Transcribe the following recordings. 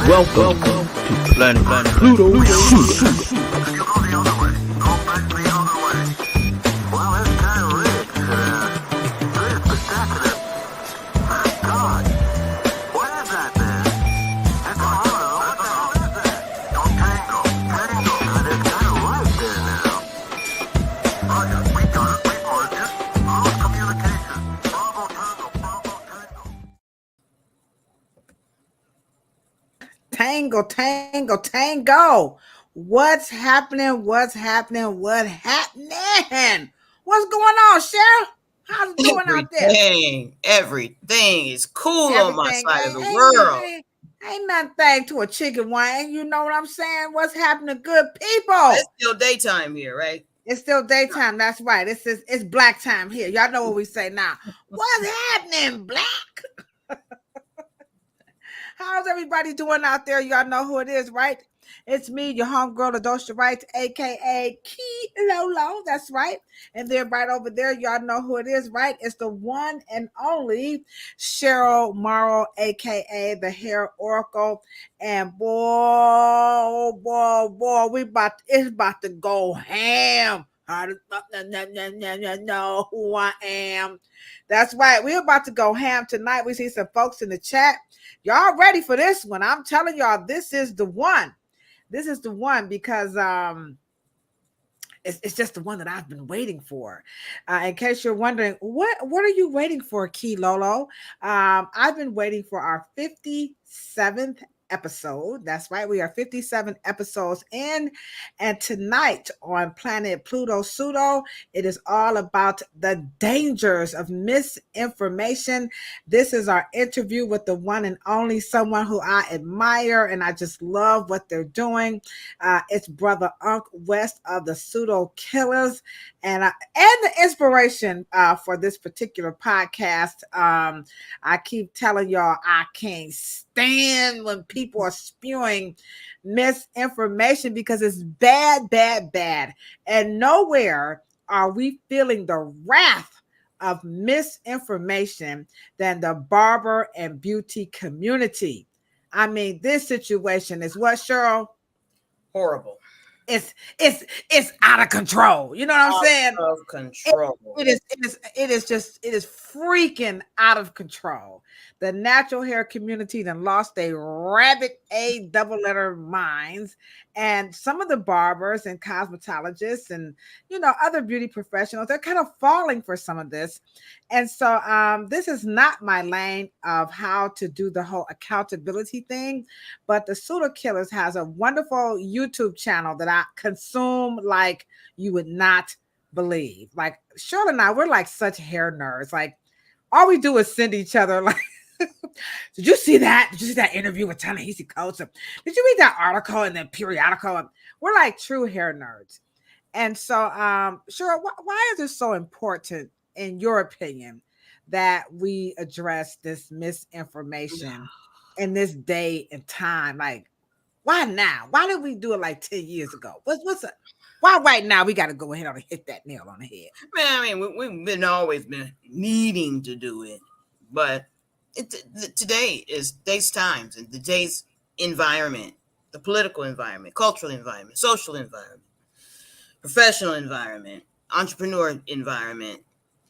Welcome to Planet Pluto. Tango. What's happening? What's going on, Cheryl? How's it going out there? Everything is cool on my side of the world. Ain't nothing to a chicken wing. You know what I'm saying? What's happening, good people? It's still daytime here, right? It's still daytime. That's right. It's black time here. Y'all know what we say now. What's happening, black? How's everybody doing out there? Y'all know who it is, right? It's me, your homegirl, Ladosha, Wright, a.k.a. Lo Lo. That's right. And then right over there, y'all know who it is, right? It's the one and only Cheryl Morrow, a.k.a. the Hair Oracle. And boy, it's about to go ham. How the know who I am? That's right. We're about to go ham tonight. We see some folks in the chat. Y'all ready for this one? I'm telling y'all, this is the one. This is the one because it's just the one that I've been waiting for. In case you're wondering, what are you waiting for, Key Lolo? I've been waiting for our 57th episode. That's right. We are 57 episodes in. And tonight on Planet Pluto Pseudo, it is all about the dangers of misinformation. This is our interview with the one and only someone who I admire and I just love what they're doing. It's brother Ankh West of the Pseudo Killas. And the inspiration for this particular podcast, I keep telling y'all I can't stand when people are spewing misinformation because it's bad. And nowhere are we feeling the wrath of misinformation than the barber and beauty community. I mean, this situation is what, Cheryl? Horrible. It's out of control. You know what I'm saying? Out of control. It is freaking out of control. The natural hair community then lost a rabbit A double letter minds, and some of the barbers and cosmetologists and other beauty professionals, they're kind of falling for some of this. And so this is not my lane of how to do the whole accountability thing, but the Pseudo Killas has a wonderful YouTube channel that I consume like you would not believe. Like Cheryl and I, we're like such hair nerds. Like all we do is send each other like, did you see that? Did you see that interview with Ta-Nehisi Coates? Did you read that article in the periodical? We're like true hair nerds. And so, Cheryl, why is it so important, in your opinion, that we address this misinformation in this day and time? Like, why now? Why did we do it like 10 years ago? Why right now we got to go ahead and hit that nail on the head? Man, I mean, we've always been needing to do it, but today's times and today's environment, the political environment, cultural environment, social environment, professional environment, entrepreneur environment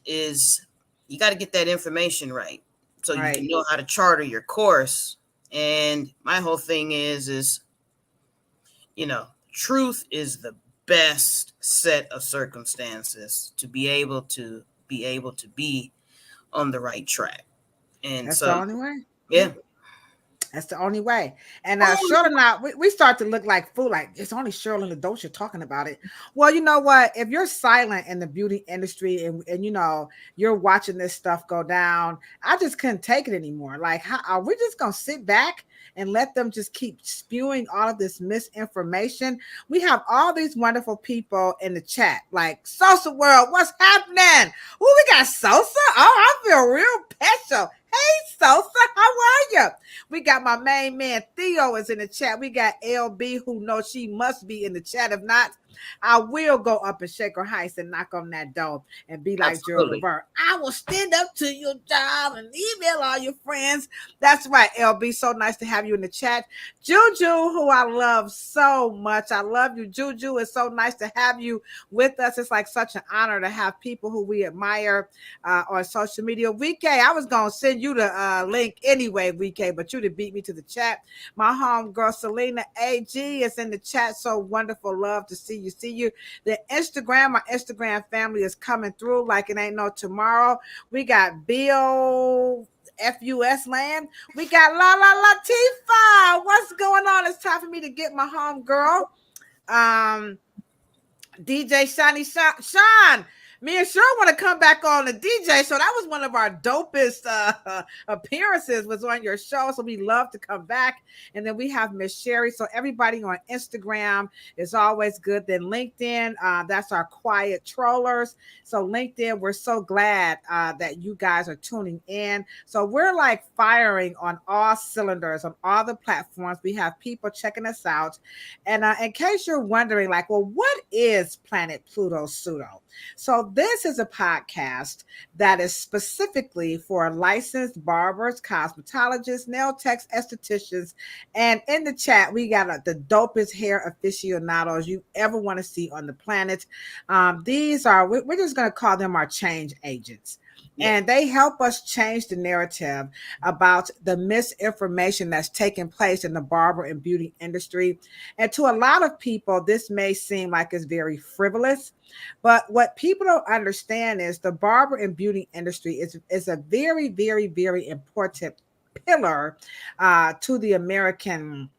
is you got to get that information right so you can know how to charter your course. And my whole thing is truth is the best set of circumstances to be able to be on the right track. And that's so the only way. Yeah. That's the only way. And Cheryl and I, we start to look like fool, like it's only Cheryl and Ladosha talking about it. Well, you know what? If you're silent in the beauty industry and you're watching this stuff go down, I just couldn't take it anymore. Like, how are we just gonna sit back and let them just keep spewing all of this misinformation? We have all these wonderful people in the chat, like Sosa World, what's happening? Oh, we got Sosa. Oh, I feel real special. Hey, Sosa, how are you? We got my main man, Theo is in the chat. We got LB, who knows she must be in the chat. If not, I will go up and shake her heights and knock on that door and be like Gerald Absolutely. Levert. I will stand up to your job and email all your friends. That's right, LB. So nice to have you in the chat. Juju, who I love so much. I love you, Juju. It's so nice to have you with us. It's like such an honor to have people who we admire on social media. VK, I was going to send you the link anyway, VK, but you did beat me to the chat. My home girl, Selena AG, is in the chat. So wonderful. Love to see you. See you. The Instagram, my Instagram family is coming through like it ain't no tomorrow. We got Bill FUS land. We got La La Latifa. What's going on? It's time for me to get my home girl. DJ Shiny Sean. Me and Cheryl want to come back on the DJ. So that was one of our dopest appearances was on your show. So we love to come back. And then we have Miss Sherry. So everybody on Instagram is always good. Then LinkedIn, that's our quiet trollers. So LinkedIn, we're so glad that you guys are tuning in. So we're like firing on all cylinders on all the platforms. We have people checking us out. And in case you're wondering, like, well, what is Planet Pluto Pseudo? So this is a podcast that is specifically for licensed barbers, cosmetologists, nail techs, estheticians. And in the chat, we got the dopest hair aficionados you ever want to see on the planet. These are, we're just going to call them our change agents. Yeah. And they help us change the narrative about the misinformation that's taking place in the barber and beauty industry. And to a lot of people, this may seem like it's very frivolous, but what people don't understand is the barber and beauty industry is a very, very, very important pillar to the American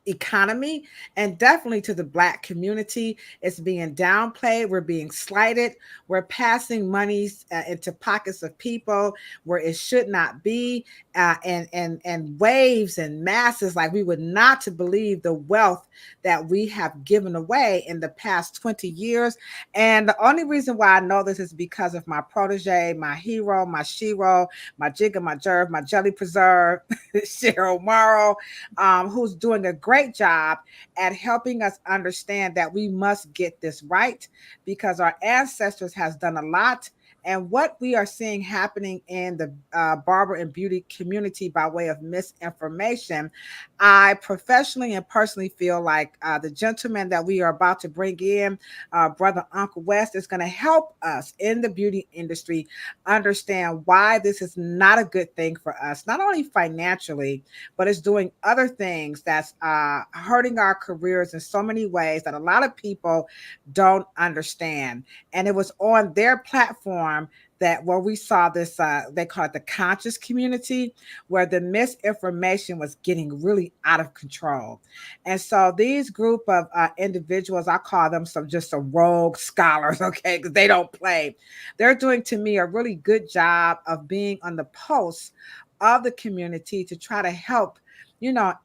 economy and definitely to the Black community. It's being downplayed. We're being slighted. We're passing monies into pockets of people where it should not be, and waves and masses like we would not to believe the wealth that we have given away in the past 20 years. And the only reason why I know this is because of my protege, my hero, my shero, my jigger, my jerv, my jelly preserve, Cheryl Morrow, who's doing a great job at helping us understand that we must get this right because our ancestors has done a lot. And what we are seeing happening in the barber and beauty community by way of misinformation, I professionally and personally feel like the gentleman that we are about to bring in, Brother Ankh West, is going to help us in the beauty industry understand why this is not a good thing for us, not only financially, but it's doing other things that's hurting our careers in so many ways that a lot of people don't understand. And it was on their platform that where we saw this, they call it the conscious community, where the misinformation was getting really out of control. And so these group of individuals, I call them some rogue scholars, okay, because they don't play. They're doing to me a really good job of being on the pulse of the community to try to help,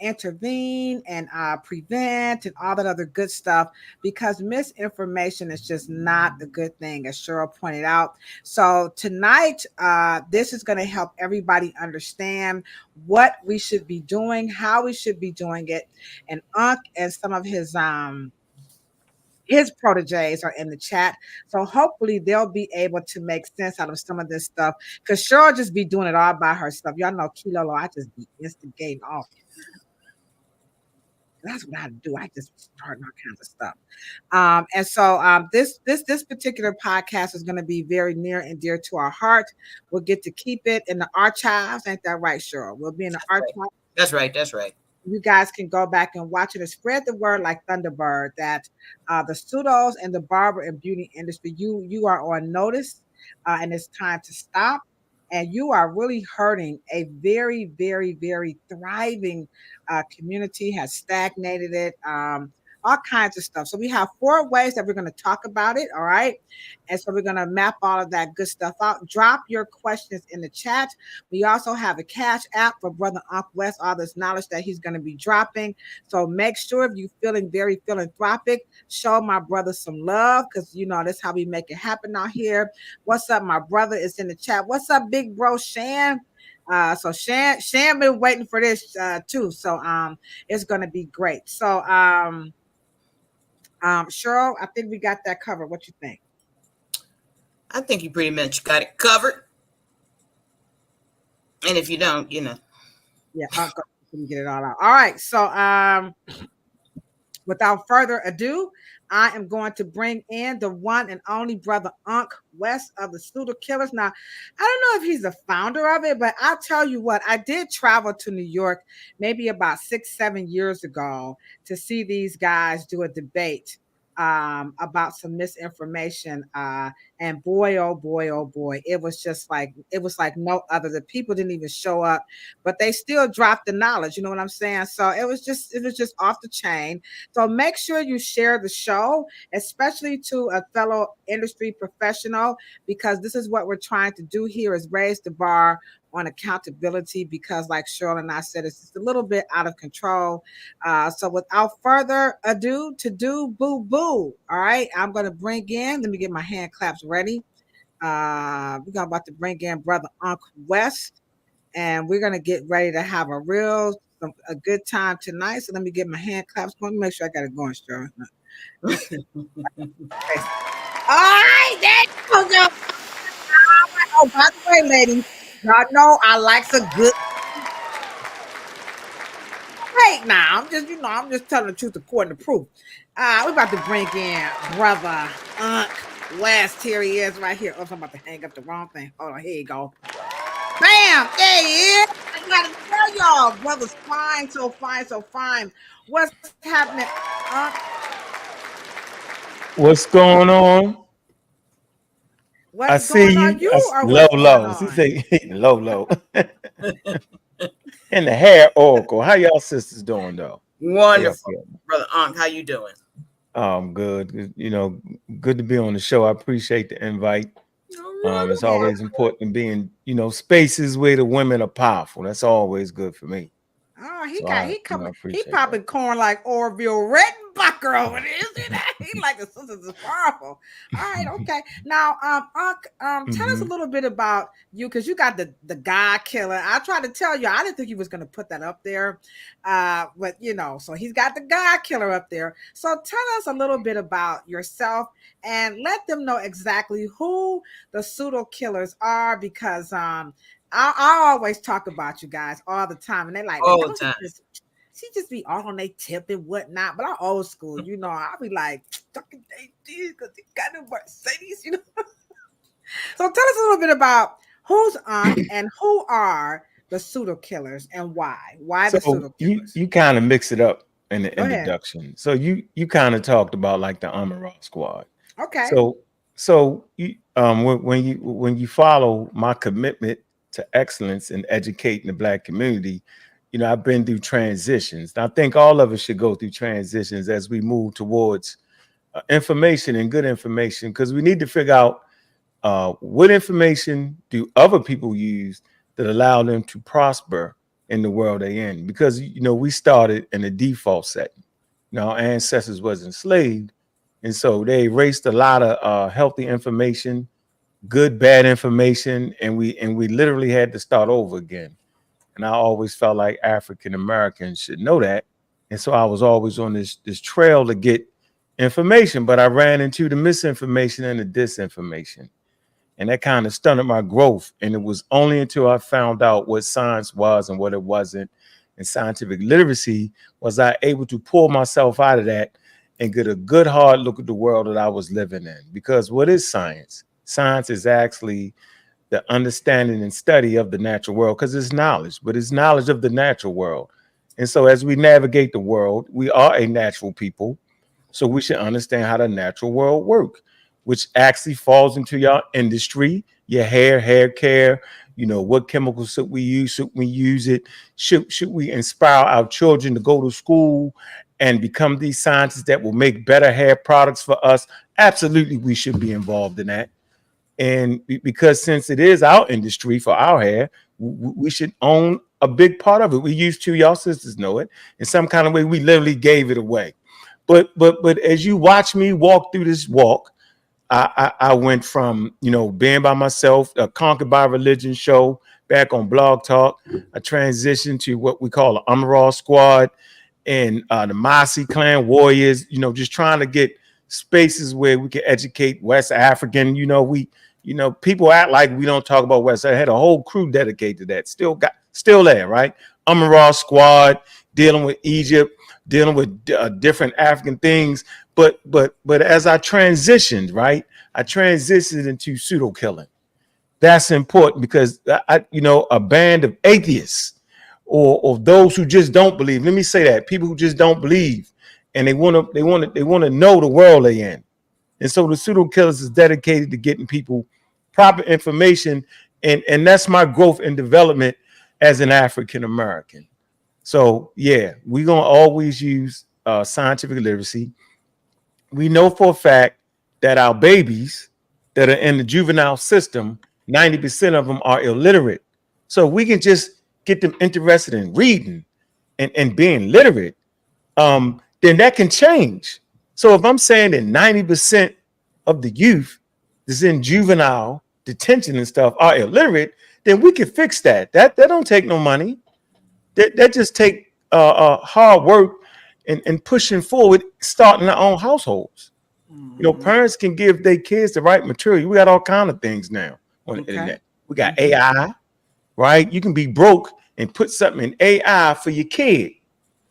intervene and prevent and all that other good stuff, because misinformation is just not a good thing, as Cheryl pointed out. So tonight, this is going to help everybody understand what we should be doing, how we should be doing it. And Unc and some of his proteges are in the chat. So hopefully they'll be able to make sense out of some of this stuff. Because Cheryl just be doing it all by herself. Y'all know Kilo, I just be instigating all. That's what I do. I just start all kinds of stuff. And so this particular podcast is going to be very near and dear to our heart. We'll get to keep it in the archives. Ain't that right, Cheryl? We'll be in the archives. That's right. That's right. You guys can go back and watch it and spread the word like Thunderbird that the pseudos and the barber and beauty industry, you are on notice, and it's time to stop. And you are really hurting a very, very, very thriving community, has stagnated it, all kinds of stuff. So we have 4 ways that we're going to talk about it. All right. And so we're going to map all of that good stuff out. Drop your questions in the chat. We also have a cash app for Brother Ankh West, all this knowledge that he's going to be dropping. So make sure if you're feeling very philanthropic, show my brother some love, because that's how we make it happen out here. What's up? My brother is in the chat. What's up, big bro Shan? So Shan been waiting for this too. So it's gonna be great. So Cheryl, I think we got that covered. What you think? I think you pretty much got it covered. And if you don't, Yeah, let me get it all out. All right, so without further ado, I am going to bring in the one and only brother Ankh West of the Pseudo Killas. Now, I don't know if he's the founder of it, but I'll tell you what, I did travel to New York maybe about 6, 7 years ago to see these guys do a debate about some misinformation. And boy, oh boy, oh boy, it was like no other. The people didn't even show up, but they still dropped the knowledge. You know what I'm saying? So it was just off the chain. So make sure you share the show, especially to a fellow industry professional, because this is what we're trying to do here is raise the bar on accountability because like Cheryl and I said, it's just a little bit out of control. So without further ado to do boo boo. All right. I'm going to bring in, let me get my hand claps ready. We're about to bring in brother Ankh West and we're gonna get ready to have a good time tonight. So let me get my hand claps going. Make sure I got it going, sure. All right, there you go. Oh, by the way, ladies, y'all know I like a good. Wait, now I'm just telling the truth according to proof. We're about to bring in brother Ankh West. Here he is, right here. Oh, I'm about to hang up the wrong thing. Hold on, here you go. Bam! There he is. I gotta tell y'all, brother's fine, so fine, so fine. What's happening? What's going on? I What's see going on? you. You or Low what's going low. She on? say low low. And the hair oracle. How y'all sisters doing though? How y'all wonderful. feeling? Brother Ankh, how you doing? I'm good. Good to be on the show. I appreciate the invite. All right, It's all Yeah. always important to be in, spaces where the women are powerful. That's always good for me. Oh, So I, he coming, he appreciate that. popping corn like Orville Redenbacher over there. See that? He like the sisters is powerful. All right, okay. Now, tell us a Hmm. little bit about you because you got the guy killer. I tried to tell you, I didn't think he was gonna put that up there, but so he's got the guy killer up there. So tell us a little bit about yourself and let them know exactly who the pseudo killers are because I always talk about you guys all the time, and they like, all the don't time. she just be all on they tip and whatnot. But I old school, I'll be like, talking they did because he got a Mercedes. So tell us a little bit about who's Ankh and who are the pseudo killers and why? Why the So pseudo you killers? you kind of mix it up in the Go ahead. introduction. So you kind of talked about like the Amara squad. Okay. So when you follow my commitment to excellence in educating the Black community, I've been through transitions. And I think all of us should go through transitions as we move towards information and good information because we need to figure out what information do other people use that allow them to prosper in the world they're in? Because we started in a default setting. Our ancestors was enslaved, and so they erased a lot of healthy information, good, bad information, and we literally had to start over again. And I always felt like African Americans should know that, and so I was always on this trail to get information, but I ran into the misinformation and the disinformation, and that kind of stunted my growth. And it was only until I found out what science was and what it wasn't, and scientific literacy, was I able to pull myself out of that and get a good hard look at the world that I was living in. Because what is science? Science is actually the understanding and study of the natural world, because it's knowledge, but it's knowledge of the natural world. And so as we navigate the world, we are a natural people, so we should understand how the natural world works, which actually falls into your industry, your hair care. What chemicals should we use? Should we use it? Should we inspire our children to go to school and become these scientists that will make better hair products for us? Absolutely, we should be involved in that. And because since it is our industry for our hair, we should own a big part of it. We used to, y'all sisters know it. In some kind of way, we literally gave it away. But as you watch me walk through this walk, I went from being by myself, a Conquered by Religion show back on Blog Talk. I transitioned to what we call an Amaral Squad, and the Masi clan warriors, just trying to get spaces where we can educate West African. People act like we don't talk about West. I had a whole crew dedicated to that. Still there, right? Umar squad dealing with Egypt, dealing with different African things. But as I transitioned, right, I transitioned into pseudo killing. That's important because a band of atheists or those who just don't believe. Let me say that people who just don't believe and they want to know the world they're in. And so the Pseudo Killas is dedicated to getting people proper information, and that's my growth and development as an African American. So yeah, we're gonna always use scientific literacy. We know for a fact that our babies that are in the juvenile system, 90% of them are illiterate. So we can just get them interested in reading and being literate, then that can change. So if I'm saying that 90% of the youth that's in juvenile detention and stuff are illiterate, then we can fix that. That don't take no money. That just take hard work and pushing forward, starting our own households. Mhm. Parents can give their kids the right material. We got all kind of things now on the Okay. internet. We got Mhm. AI, right? You can be broke and put something in AI for your kid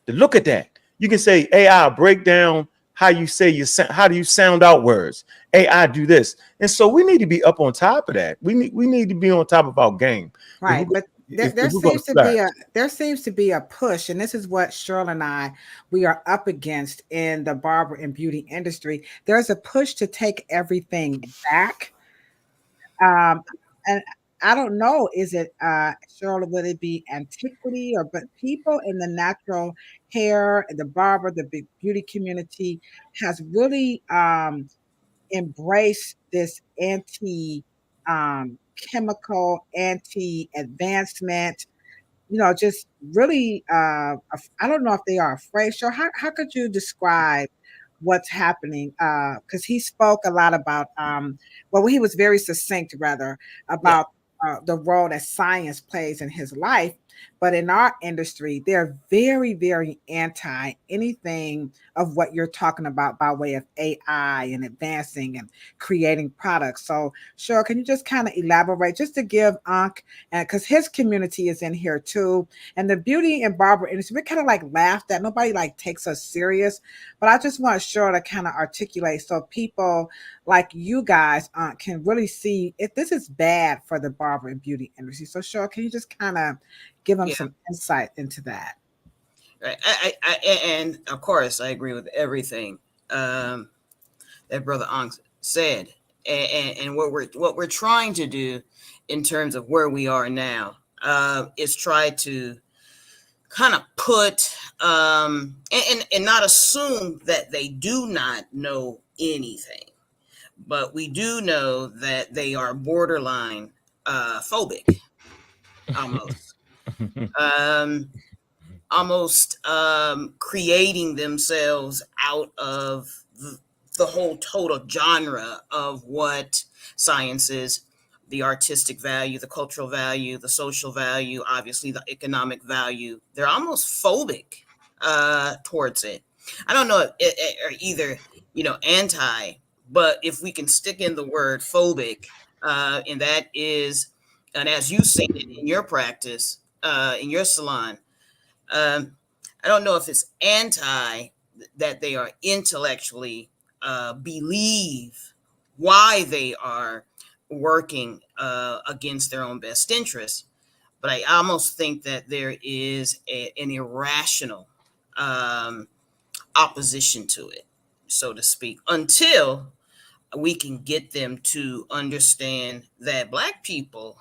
to look at that. You can say AI break down how you say how do you sound out words. AI do this, and so we need to be up on top of that. We need to be on top of our game if we're Right, but if we're going to flourish. there seems to be a push, and this is what Cheryl and I we are up against in the barber and beauty industry. There's a push to take everything back. Um, and I don't know, is it Cheryl, would it be antiquity or but people in the natural hair, the barber, the beauty community has really embrace this anti chemical, anti advancement, just really I don't know if they are afraid. Sure, how could you describe what's happening? Because he spoke a lot about well, he was very succinct rather Yeah, about the role that science plays in his life. But in our industry, they're very, very anti anything of what you're talking about by way of AI and advancing and creating products. So, sure, can you just kind of elaborate, just to give Ankh, and because his community is in here too, and the beauty and barber industry, we kind of like laughed at. Nobody like takes us serious, but I just want sure to kind of articulate so people like you guys can really see if this is bad for the barber and beauty industry. So, sure, can you just kind of give them yeah. some insight into that? Right. And of course, I agree with everything um, that Brother Ong said, and what we're trying to do in terms of where we are now is try to kind of put and not assume that they do not know anything, but we do know that they are borderline phobic, almost. Um, Almost creating themselves out of the whole total genre of what science is, the artistic value, the cultural value, the social value, obviously the economic value. They're almost phobic towards it. I don't know if it, or either, anti, but if we can stick in the word phobic, and that is, and as you say it in your practice, in your salon, um, I don't know if it's anti that they are intellectually believe why they are working against their own best interests, but I almost think that there is an irrational um, opposition to it, so to speak, until we can get them to understand that Black people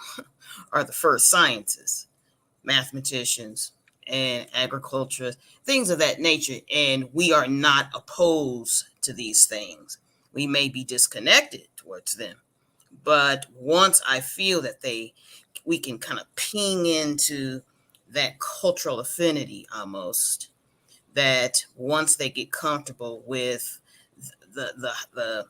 are the first scientists, mathematicians, and agriculture, things of that nature. And we are not opposed to these things. We may be disconnected towards them. But once I feel that we can kind of ping into that cultural affinity almost, that once they get comfortable with the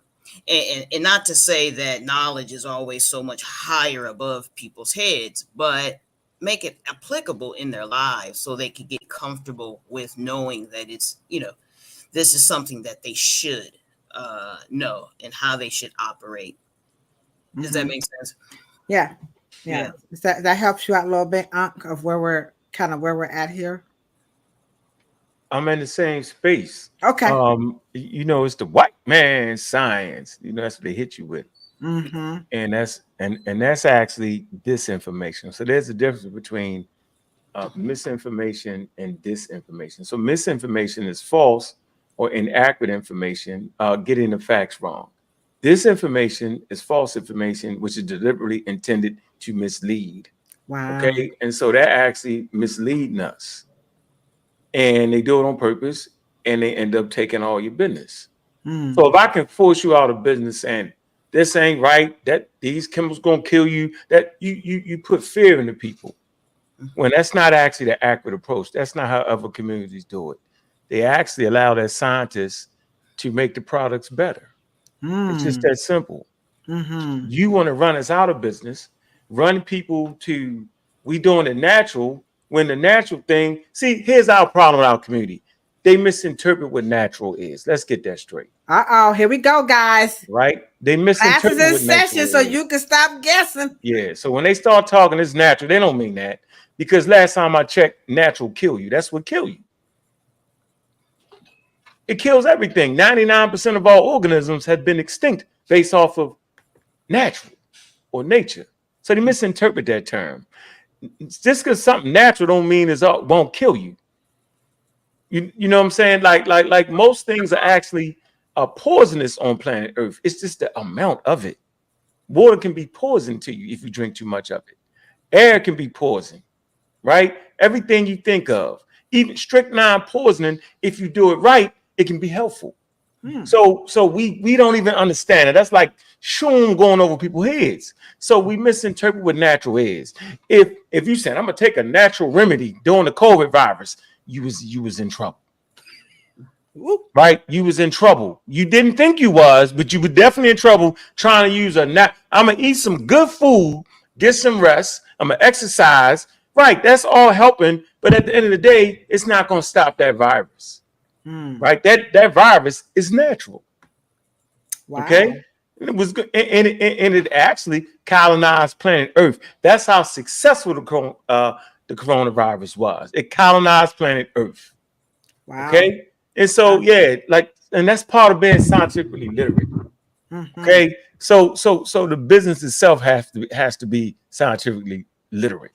and not to say that knowledge is always so much higher above people's heads, but make it applicable in their lives so they can get comfortable with knowing that it's, this is something that they should know and how they should operate. Does that make sense? Yeah. Yeah. That helps you out a little bit, Ankh, of where we're at here. I'm in the same space. Okay. It's the white man science. That's what they hit you with. Mm-hmm. And that's actually disinformation. So there's a difference between misinformation and disinformation. So misinformation is false or inaccurate information, getting the facts wrong. Disinformation is false information, which is deliberately intended to mislead. Wow. Okay, and so they're actually misleading us, and they do it on purpose, and they end up taking all your business. So if I can force you out of business and this ain't right, that these chemicals gonna kill you, that you put fear into people, when that's not actually the accurate approach. That's not how other communities do it. They actually allow their scientists to make the products better. It's just that simple. You want to run us out of business, run people to we doing it natural when the natural thing. See, here's our problem with our community. They misinterpret what natural is. Let's get that straight. Here we go, guys. Right? They misinterpret Classes in what natural session so is. you can stop guessing. Yeah. So when they start talking it's natural, they don't mean that. Because last time I checked, natural kill you. That's what kill you. It kills everything. 99% of all organisms have been extinct based off of natural or nature. So they misinterpret that term. Just because something natural don't mean it won't kill you. You know what I'm saying? Like most things are actually poisonous on planet Earth. It's just the amount of it. Water can be poison to you if you drink too much of it. Air can be poison, right? Everything you think of, even strychnine poisoning, if you do it right, it can be helpful. So we don't even understand it. That's like shoom going over people's heads. So we misinterpret what natural is. If you said I'm gonna take a natural remedy during the COVID virus, you was in trouble. Right? You was in trouble. You didn't think you was, but you were definitely in trouble trying to use I'm gonna eat some good food, get some rest, I'm gonna exercise. Right, that's all helping, but at the end of the day, it's not gonna stop that virus. Right? That virus is natural. Wow. Okay. And it was good, and it actually colonized planet Earth. That's how successful the coronavirus was. It colonized planet Earth. Wow. Okay. And so and that's part of being scientifically literate. Okay. So the business itself has to be scientifically literate.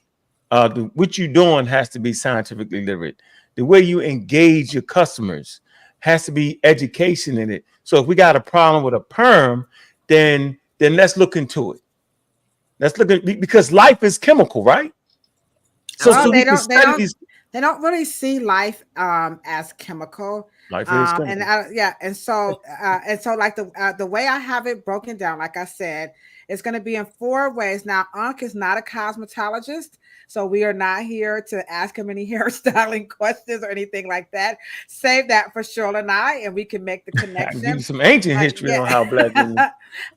What you're doing has to be scientifically literate. The way you engage your customers has to be education in it. So if we got a problem with a perm, then let's look into it. Let's look at because life is chemical, right? So they don't really see life as chemical. Life is chemical. And so like the way I have it broken down, like I said, it's going to be in 4 ways. Now, Ankh is not a cosmetologist, so we are not here to ask him any hairstyling questions or anything like that. Save that for Cheryl and I, and we can make the connection. Give you some ancient history on how black women.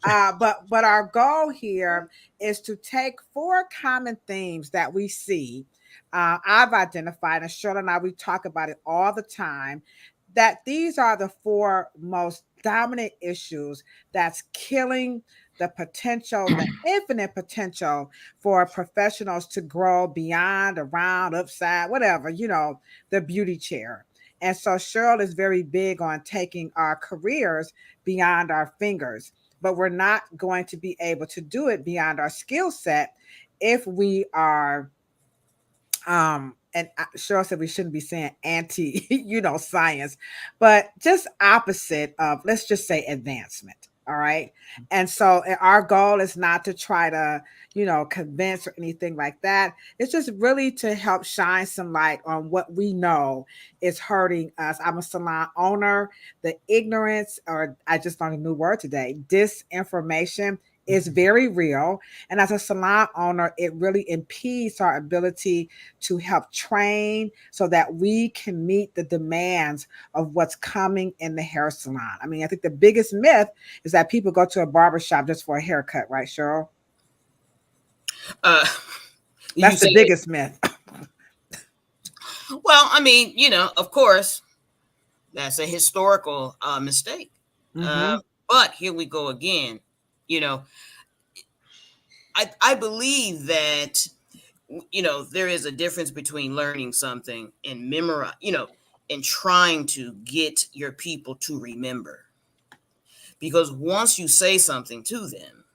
But our goal here is to take 4 common themes that we see. I've identified, and Cheryl and I, we talk about it all the time, that these are the 4 most dominant issues that's killing the potential, the infinite potential for professionals to grow beyond, around, upside, whatever, the beauty chair. And so Cheryl is very big on taking our careers beyond our fingers, but we're not going to be able to do it beyond our skill set if we are and Cheryl said we shouldn't be saying anti, science, but just opposite of, let's just say, advancement. All right. And so our goal is not to try to, convince or anything like that. It's just really to help shine some light on what we know is hurting us. I'm a salon owner. The ignorance, or I just learned a new word today, disinformation, is very real. And as a salon owner, it really impedes our ability to help train so that we can meet the demands of what's coming in the hair salon. I mean, I think the biggest myth is that people go to a barber shop just for a haircut, right, Cheryl? That's the biggest myth. Well, I mean, of course, that's a historical mistake. Mm-hmm. But here we go again. You know, I believe that there is a difference between learning something and memorize, and trying to get your people to remember. Because once you say something to them,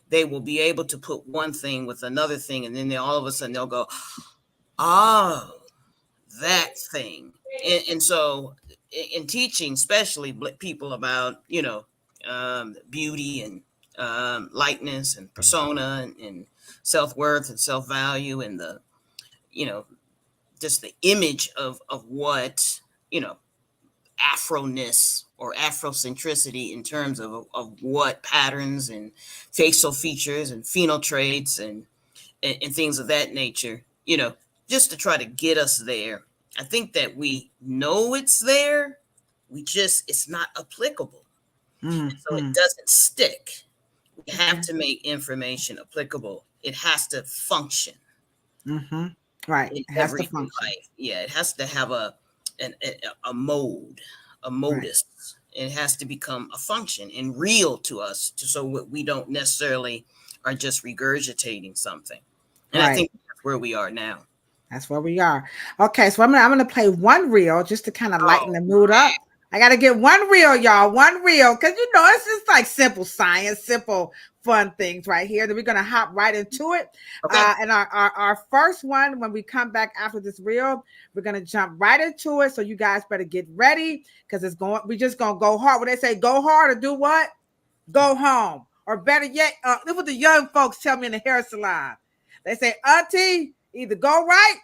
they will be able to put one thing with another thing, and then all of a sudden they'll go, "Oh, that thing." And so, in teaching, especially people about beauty and lightness and persona and self worth and self value and the you know just the image of what Afro-ness or Afrocentricity in terms of what patterns and facial features and phenotraits and things of that nature, just to try to get us there. I think that we know it's there. It's not applicable. So it Mm-hmm. doesn't stick. We have Okay. to make information applicable. It has to function Mm-hmm. Right. in It has to everyday function. life. Yeah, it has to have a mode, a Right. modus. It has to become a function and real to us, so we don't necessarily are just regurgitating something. And I Right. think that's where we are now. That's where we are. Okay, so I'm gonna play one reel just to kind of lighten Oh, the mood up. I gotta get one reel, y'all. One reel, because it's just like simple science, simple fun things right here. Then we're gonna hop right into it. okay. And our first one, when we come back after this reel, we're gonna jump right into it. So you guys better get ready because we're just gonna go hard. When they say go hard or do what? Go home. Or better yet, look what the young folks tell me in the hair salon. They say, Auntie, either go right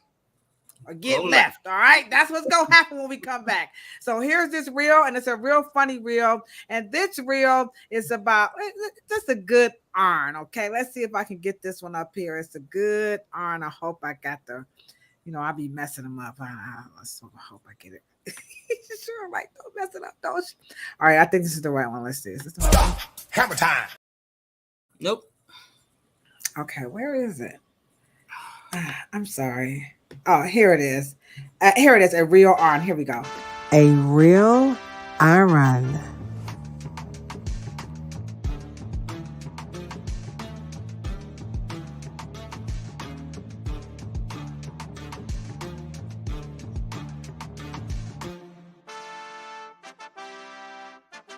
or Go get left. left. All right. That's what's going to happen when we come back. So here's this reel, and it's a real funny reel. And this reel is about just a good iron. Okay. Let's see if I can get this one up here. It's a good iron. I hope I got I'll be messing them up. I hope I get it. Sure, right. Don't mess it up, don't you? All right. I think this is the right one. Let's see. Is this the right one? Hammer time. Nope. Okay. Where is it? I'm sorry. Oh, here it is. Here it is. A real iron. Here we go. A real iron.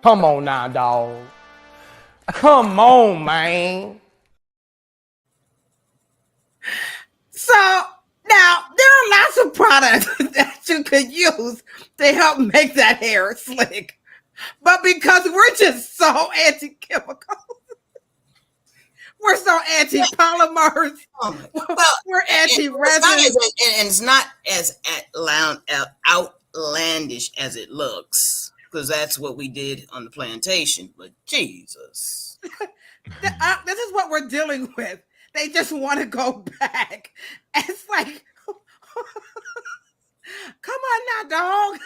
Come on now, dog. Come on, man. So now there are lots of products that you could use to help make that hair slick. But because we're just so anti-chemical, we're so anti-polymers, Oh my God. Well, we're and anti-resin. it's not as outlandish as it looks, because that's what we did on the plantation. But Jesus. This is what we're dealing with. They just want to go back. It's like, come on now, dog.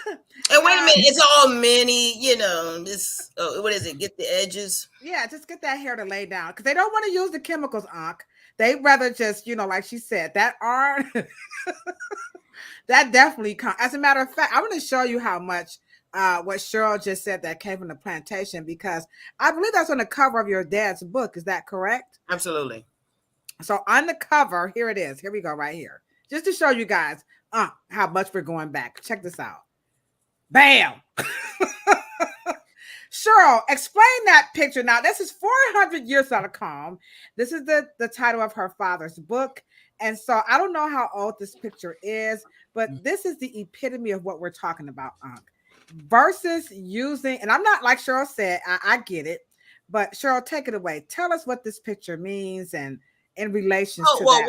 And wait a minute, it's all mini, this, what is it? Get the edges. Yeah, just get that hair to lay down because they don't want to use the chemicals, Ankh. They rather just, like she said, that iron, that definitely comes. As a matter of fact, I'm going to show you how much what Cheryl just said that came from the plantation, because I believe that's on the cover of your dad's book. Is that correct? Absolutely. So on the cover, here it is. Here we go, right here. Just to show you guys how much we're going back. Check this out. Bam. Cheryl, explain that picture. Now, this is 400 years out of calm. This is the title of her father's book. And so I don't know how old this picture is, but this is the epitome of what we're talking about, Ankh. Versus using, and I'm not, like Cheryl said, I get it, but Cheryl, take it away. Tell us what this picture means and in relation to that.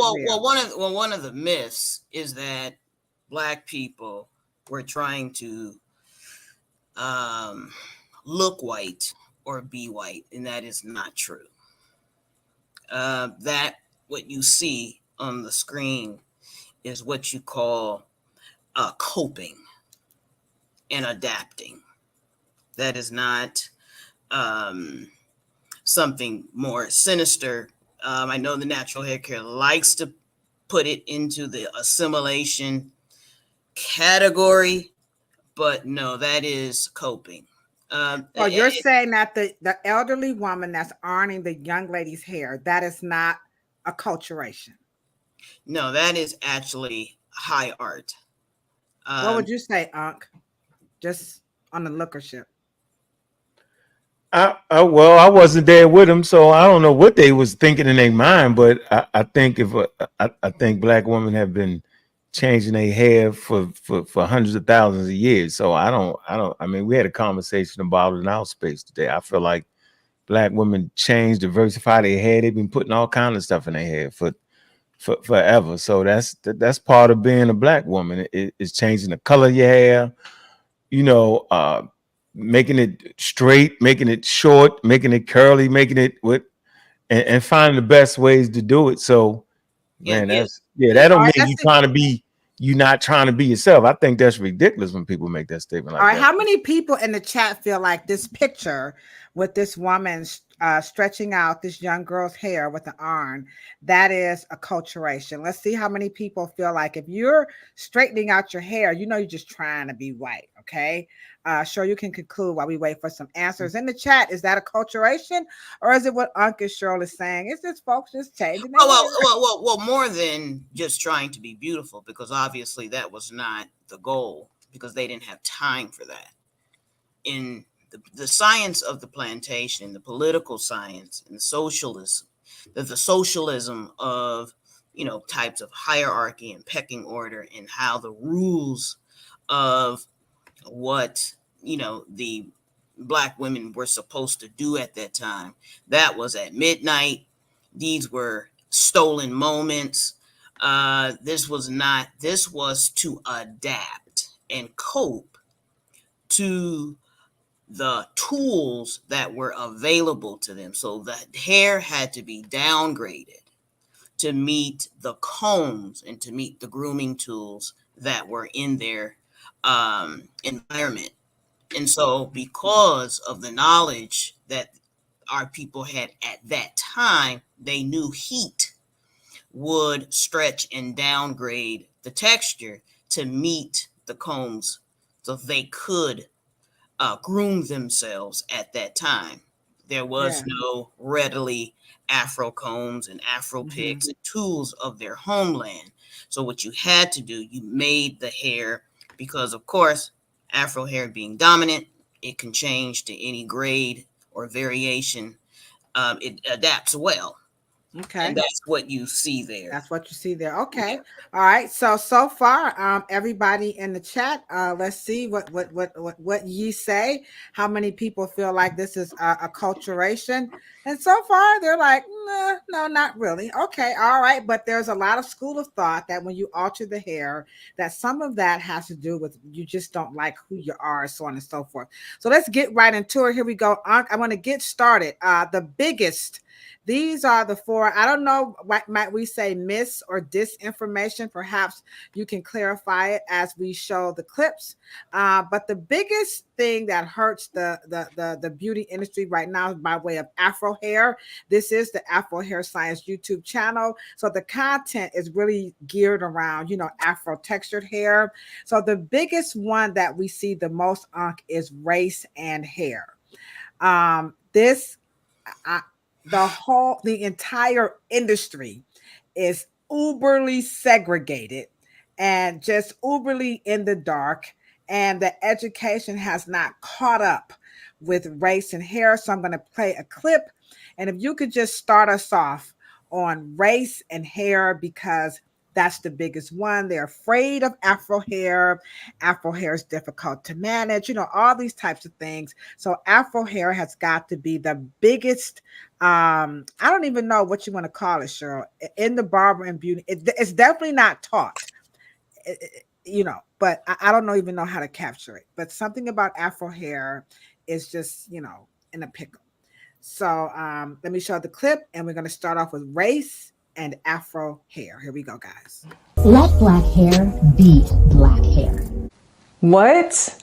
One of the myths is that Black people were trying to look white or be white, and that is not true. That what you see on the screen is what you call coping and adapting. That is not something more sinister. I know the natural hair care likes to put it into the assimilation category, but no, that is coping. So you're saying that the elderly woman that's ironing the young lady's hair, that is not acculturation? No, that is actually high art. What would you say, Ankh? Just on the lookership. Well, I wasn't there with them, so I don't know what they was thinking in their mind. But I think I think black women have been changing their hair for hundreds of thousands of years. So I mean, we had a conversation about it in our space today. I feel like black women change, diversify their hair. They've been putting all kinds of stuff in their hair for forever. So that's part of being a black woman. It's changing the color of your hair, you know, making it straight, making it short, making it curly, making it and finding the best ways to do it. So, man, that don't mean you not trying to be yourself. I think that's ridiculous when people make that statement like all right, that. how many people in the chat feel like this picture with this woman stretching out this young girl's hair with an iron, that is acculturation? Let's see how many people feel like if you're straightening out your hair, you know you're just trying to be white, okay? Sure, you can conclude while we wait for some answers in the chat. Is that acculturation, or is it what Uncle Cheryl is saying? Is this folks just changing their hair? Well, more than just trying to be beautiful, because obviously that was not the goal, because they didn't have time for that. In the science of the plantation, the political science, and the socialism of, you know, types of hierarchy and pecking order, and how the rules of what, you know, the black women were supposed to do at that time, that was at midnight. These were stolen moments. This was to adapt and cope to the tools that were available to them. So the hair had to be downgraded to meet the combs and to meet the grooming tools that were in their environment. And so because of the knowledge that our people had at that time, they knew heat would stretch and downgrade the texture to meet the combs, so they could groom themselves at that time. There was no readily Afro combs and Afro picks and tools of their homeland. So what you had to do, you made the hair, because of course, Afro hair being dominant, it can change to any grade or variation. It adapts well. Okay. And that's what you see there. That's what you see there. Okay. Yeah. All right. So far, everybody in the chat, let's see what ye say. How many people feel like this is acculturation? And so far, they're like, no, not really. Okay. All right. But there's a lot of school of thought that when you alter the hair, that some of that has to do with you just don't like who you are, so on and so forth. So let's get right into it. Here we go. I want to get started. The biggest. These are the four. I don't know, what might we say mis or disinformation? Perhaps you can clarify it as we show the clips. But the biggest thing that hurts the beauty industry right now is by way of Afro hair. This is the Afro Hair Science YouTube channel. So the content is really geared around, you know, Afro textured hair. So the biggest one that we see the most is race and hair. The entire industry is uberly segregated and just uberly in the dark, and the education has not caught up with race and hair. So I'm going to play a clip, and if you could just start us off on race and hair, because that's the biggest one. They're afraid of Afro hair. Afro hair is difficult to manage, you know, all these types of things. So Afro hair has got to be the biggest, I don't even know what you want to call it, Cheryl, in the barber and beauty. It's definitely not taught, you know, but I don't even know how to capture it. But something about Afro hair is just, you know, in a pickle. So let me show the clip, and we're going to start off with race and Afro hair. Here we go, guys. Let black hair beat black hair. What?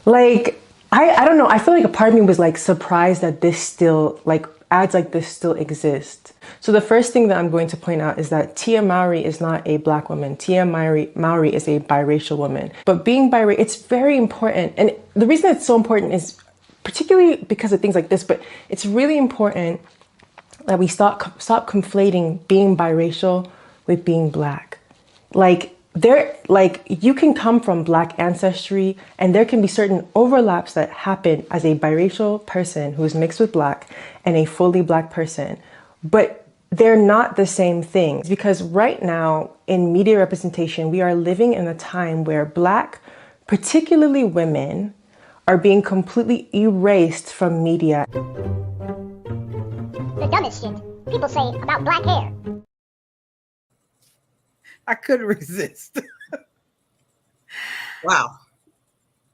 Like, I don't know. I feel like a part of me was like surprised that this still, like, ads like this still exist. So the first thing that I'm going to point out is that Tia Mowry is not a black woman. Tia Mowry is a biracial woman. But being biracial, it's very important. And the reason it's so important is particularly because of things like this, but it's really important that we stop conflating being biracial with being black. You can come from black ancestry and there can be certain overlaps that happen as a biracial person who's mixed with black and a fully black person, but they're not the same thing. Because right now in media representation, we are living in a time where black, particularly women, are being completely erased from media. The dumbest shit people say about black hair. I couldn't resist. Wow.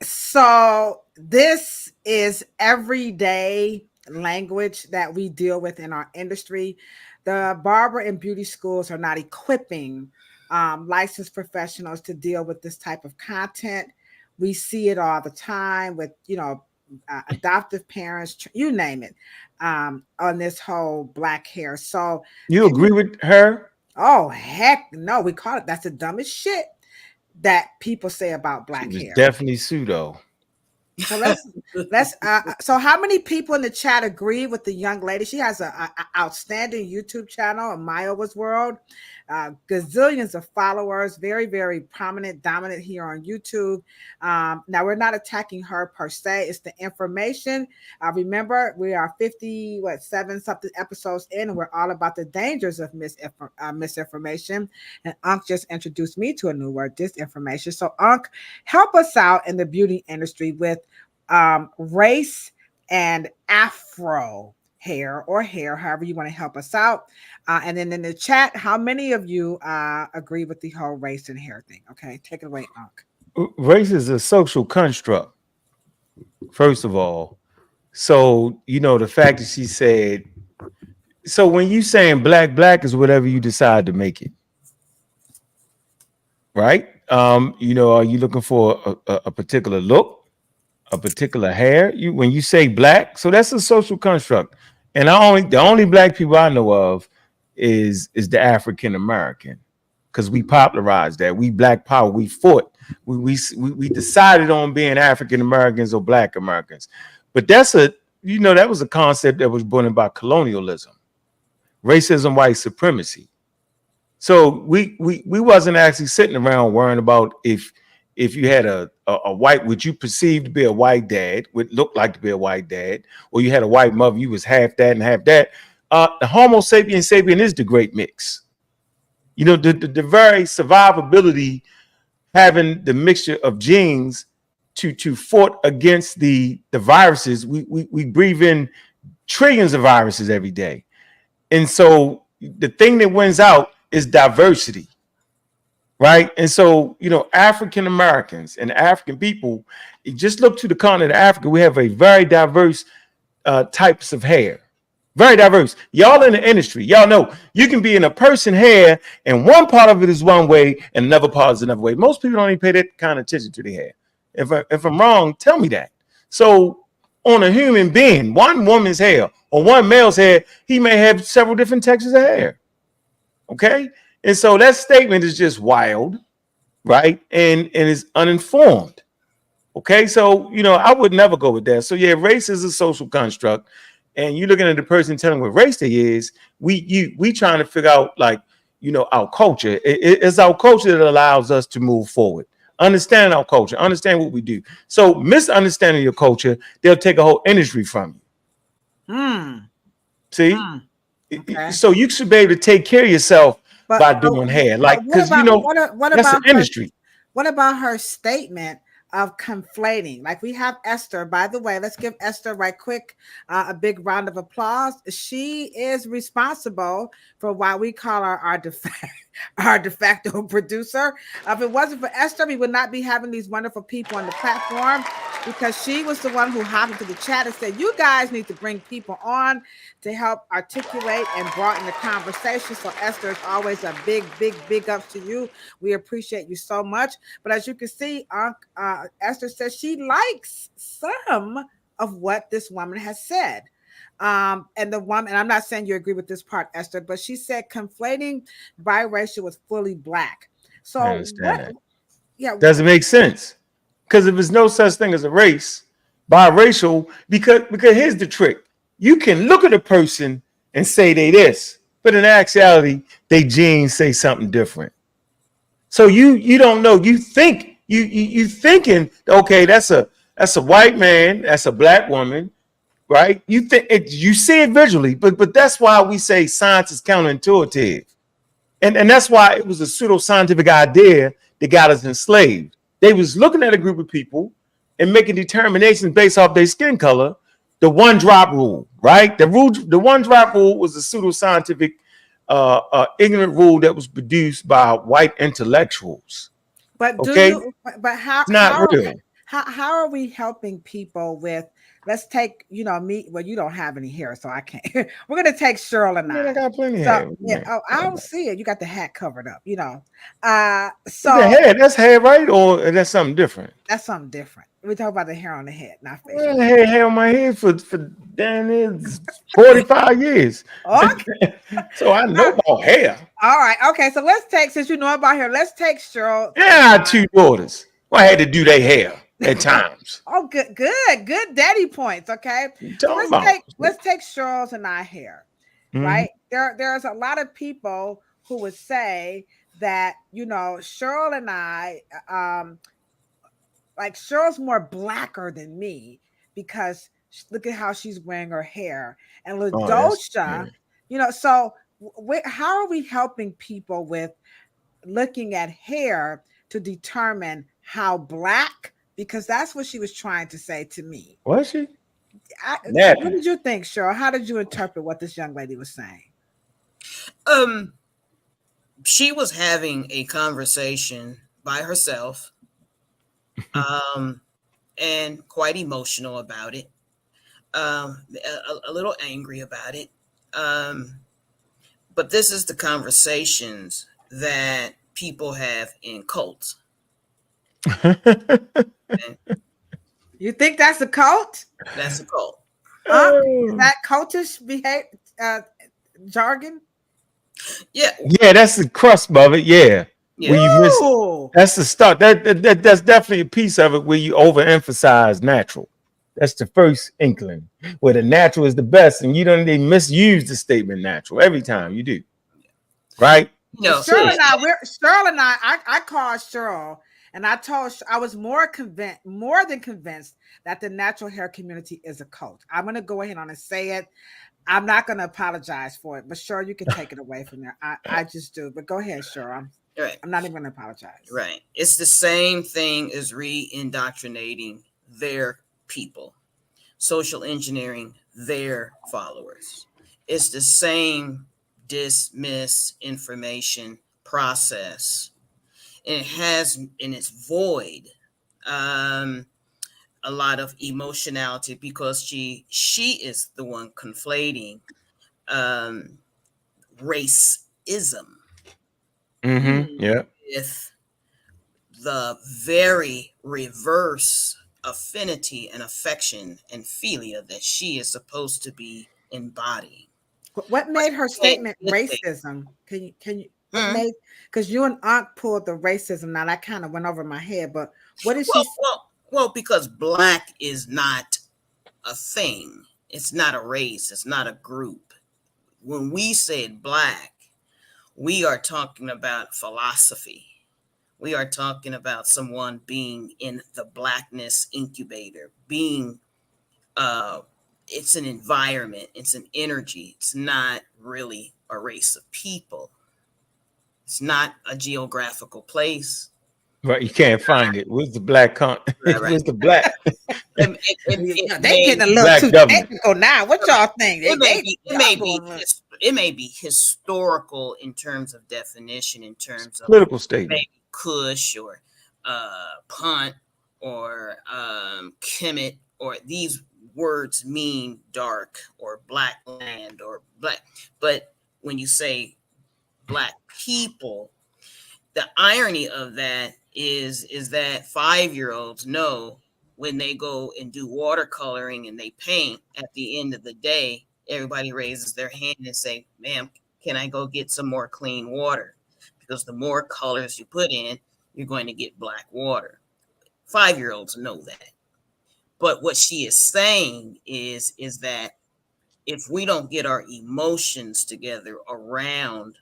So this is everyday language that we deal with in our industry. The barber and beauty schools are not equipping licensed professionals to deal with this type of content. We see it all the time with, adoptive parents, you name it, on this whole black hair. So You agree with her? oh, heck no. We call it, that's the dumbest shit that people say about black It was hair. definitely pseudo. So let's so how many people in the chat agree with the young lady? She has a outstanding YouTube channel, Mayowa's World, gazillions of followers, very, very prominent, dominant here on YouTube. Now we're not attacking her per se, it's the information. Remember, we are 7 something episodes in, and we're all about the dangers of misinformation. And Ankh just introduced me to a new word, disinformation. So Ankh, help us out in the beauty industry with race and Afro hair, or hair, however you want to help us out. And then in the chat, how many of you agree with the whole race and hair thing? Okay, take it away, Ankh. Race is a social construct, first of all. So, the fact that she said, so when you saying black is whatever you decide to make it, right? Are you looking for a particular look, a particular hair? When you say black, so that's a social construct. And the only black people I know of is the African American, because we popularized that. We black power. We fought. We decided on being African Americans or black Americans. But that was a concept that was born about colonialism, racism, white supremacy. So we wasn't actually sitting around worrying about if you had a white, what you perceived to be a white dad, would look like to be a white dad, or you had a white mother, you was half that and half that. The Homo sapien is the great mix. The very survivability, having the mixture of genes to fought against the viruses. We breathe in trillions of viruses every day. And so the thing that wins out is diversity. Right. And so, African Americans and African people, you just look to the continent of Africa, we have a very diverse types of hair. Very diverse. Y'all in the industry, y'all know you can be in a person hair and one part of it is one way and another part is another way. Most people don't even pay that kind of attention to the hair. If I'm wrong, tell me that. So on a human being, one woman's hair or one male's hair, he may have several different textures of hair. Okay. And so that statement is just wild, right? And is uninformed. Okay. So, I would never go with that. So yeah, race is a social construct. And you're looking at the person telling what race they is, we trying to figure out our culture. It's our culture that allows us to move forward. Understand our culture, understand what we do. So misunderstanding your culture, they'll take a whole industry from you. See? Okay. So you should be able to take care of yourself by doing hair. Because that's an industry. What about her statement of conflating? Like, we have Esther, by the way, let's give Esther right quick a big round of applause. She is responsible for why we call her our de facto producer. If it wasn't for Esther, we would not be having these wonderful people on the platform, because she was the one who hopped into the chat and said, you guys need to bring people on to help articulate and broaden the conversation. So Esther, is always a big ups to you. We appreciate you so much. But as you can see, Esther says she likes some of what this woman has said. And the woman, and I'm not saying you agree with this part, Esther, but she said conflating biracial with fully black. I So understand what? that. Yeah, Doesn't make sense. Because if there's no such thing as a race, biracial, because here's the trick. You can look at a person and say they this, but in actuality, they genes say something different. So you don't know. You think you thinking, okay, that's a white man, that's a black woman, right? You think you see it visually, but that's why we say science is counterintuitive. And that's why it was a pseudoscientific idea that got us enslaved. They was looking at a group of people and making determinations based off their skin color. The one drop rule, right? The one drop rule was a pseudoscientific, ignorant rule that was produced by white intellectuals. but do Okay, you? But how it's not real. how are we helping people with? Let's take me. Well, you don't have any hair, so I can't. We're gonna take Cheryl and Man, I I. got plenty of So hair. yeah. Man, Oh, I don't see it. You got the hat covered up. what's the So hair? That's hair, right? Or that's something different? that's something different. We talk about the hair on the head, not facial Well, I hair. had hair on my head for damn near 45 years. Okay. So I know about hair. All right. Okay. So let's take, since you know about hair, let's take Cheryl Yeah, and I had two daughters. Well, I had to do their hair at I. times. Oh, good daddy points. Okay. What you So talking about? let's take Cheryl's and I hair. Mhm. Right. There's a lot of people who would say that, Cheryl and I, like Cheryl's more blacker than me because look at how she's wearing her hair. And Oh, that's yeah. Ladosha, so how are we helping people with looking at hair to determine how black? Because that's what she was trying to say to me. Was she? What Nappy. did you think, Cheryl? How did you interpret what this young lady was saying? Um, she was having a conversation by herself, um, and quite emotional about it. A little angry about it. Um, but this is the conversations that people have in cults. And You think that's a cult? that's a cult. Is that cultish behavior, jargon? Yeah, Yeah, that's the crust of it. Yeah, yeah. where you miss. Ooh. That's the start. That's definitely a piece of it where you overemphasize natural. That's the first inkling where the natural is the best, and they misuse the statement natural every time you do. Right? You know, Cheryl yeah, and I, I called Cheryl and I told I was more than convinced that the natural hair community is a cult. I'm going to go ahead on and say it. I'm not going to apologize for it, but Cheryl, you can take it away from there. I just do, but go ahead, Cheryl. right, I'm not even going to apologize. right. It's the same thing as re-indoctrinating their people, social engineering their followers. It's the same dismiss information process, and it's void. Um, a lot of emotionality because she is the one conflating um, racism Mm-hmm. Hmm. Yeah. with the very reverse affinity and affection and philia that she is supposed to be embodying. What made her Can't statement get there. racism? What Hmm? made, because you and Aunt pulled the racism. Now that kind of went over my head, but what did she? Well, because black is not a thing. It's not a race. It's not a group. When we said black, we are talking about philosophy. We are talking about someone being in the blackness incubator, being it's an environment, it's an energy. It's not really a race of people. It's not a geographical place. Right. You can't find it. Where's the black Right, right. Where's the black They getting a little black too government? technical now. What y'all think? It may be historical in terms of definition, in terms of Political statement. maybe Kush or Punt or Kemet, or these words mean dark or black land or black. But when you say black people, the irony of that is that 5-year-olds know when they go and do watercoloring and they paint, at the end of the day, everybody raises their hand and say, ma'am, can I go get some more clean water? Because the more colors you put in, you're going to get black water. 5-year-olds know that. But what she is saying is that if we don't get our emotions together around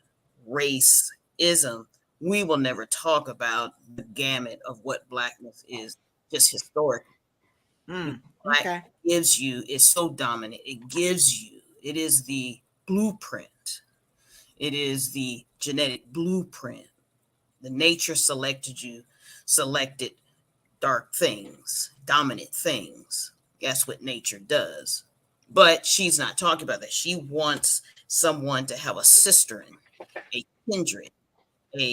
racism, we will never talk about the gamut of what blackness is just historically. Black gives you, it's so dominant. It is the blueprint. It is the genetic blueprint. The nature selected dark things, dominant things. That's what nature does. But she's not talking about that. She wants someone to have a sisterin, a kindred.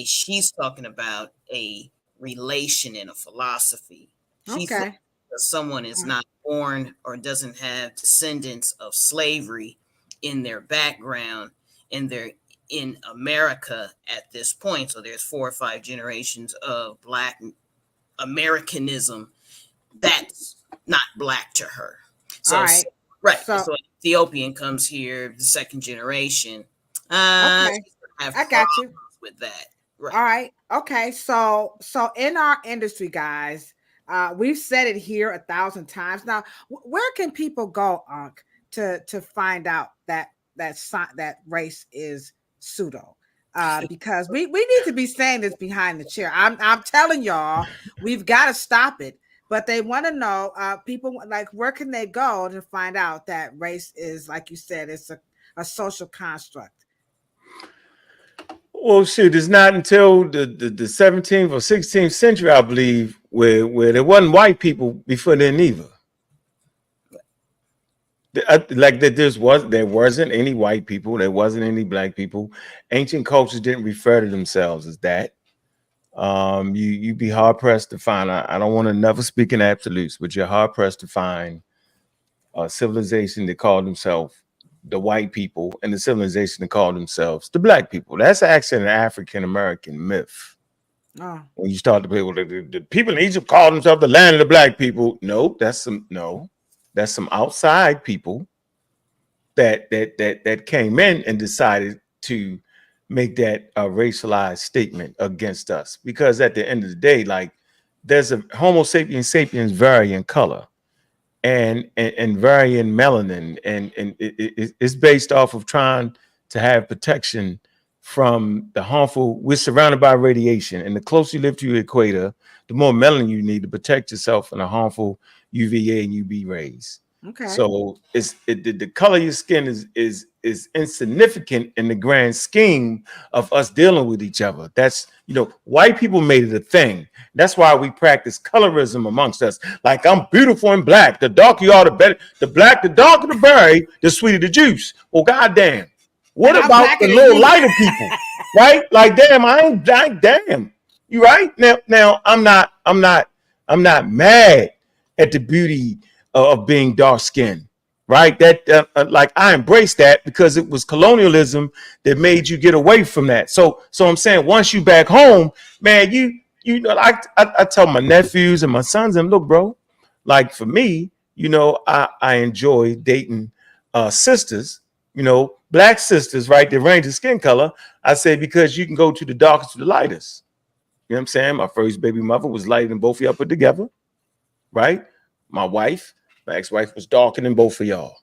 She's talking about a relation and a philosophy. She thinks that someone is not born or doesn't have descendants of slavery in their background, and they're in America at this point. So there's 4 or 5 generations of Black Americanism. That's not Black to her. So, right. So Ethiopian comes here, the 2nd generation. I got you with that. Right. All right. Okay. So in our industry, guys, we've said it here 1,000 times. Now, where can people go, Ankh, to find out that race is pseudo? Because we need to be saying this behind the chair. I'm telling y'all, we've got to stop it. But they want to know, people, like, where can they go to find out that race is, like you said, it's a social construct? Well, shoot, it's not until the 17th or 16th century, I believe, where there wasn't white people before then either. Like that, there wasn't any white people, there wasn't any Black people. Ancient cultures didn't refer to themselves as that. You'd be hard pressed to find. I don't want to never speak in absolutes, but you're hard pressed to find a civilization that called themselves the white people and the civilization that called themselves the Black people. That's actually an African American myth. Oh. When you start to play with the people in Egypt called themselves the land of the Black people. Nope, that's some outside people that came in and decided to make that racialized statement against us. Because at the end of the day, like, there's a Homo sapiens vary in color and vary in melanin, and it's based off of trying to have protection from the harmful. We're surrounded by radiation, and the closer you live to your equator, the more melanin you need to protect yourself from the harmful UVA and UV rays. Okay. So the color of your skin is insignificant in the grand scheme of us dealing with each other. That's, white people made it a thing. That's why we practice colorism amongst us. Like, I'm beautiful in Black. The darker you are, the better. The darker the berry, the sweeter the juice. Well, goddamn. What about the little lighter people? Right? Like, damn, I ain't damn. You right? Now I'm not mad at the beauty of being dark skinned, right? That like, I embrace that because it was colonialism that made you get away from that. So I'm saying, once you back home, man, I tell my nephews and my sons, and look, bro, like, for me, I enjoy dating sisters, Black sisters, right? They range of skin color. I say, because you can go to the darkest to the lightest. You know what I'm saying? My first baby mother was lighter than both of y'all put together, right? My ex-wife was darker than both of y'all.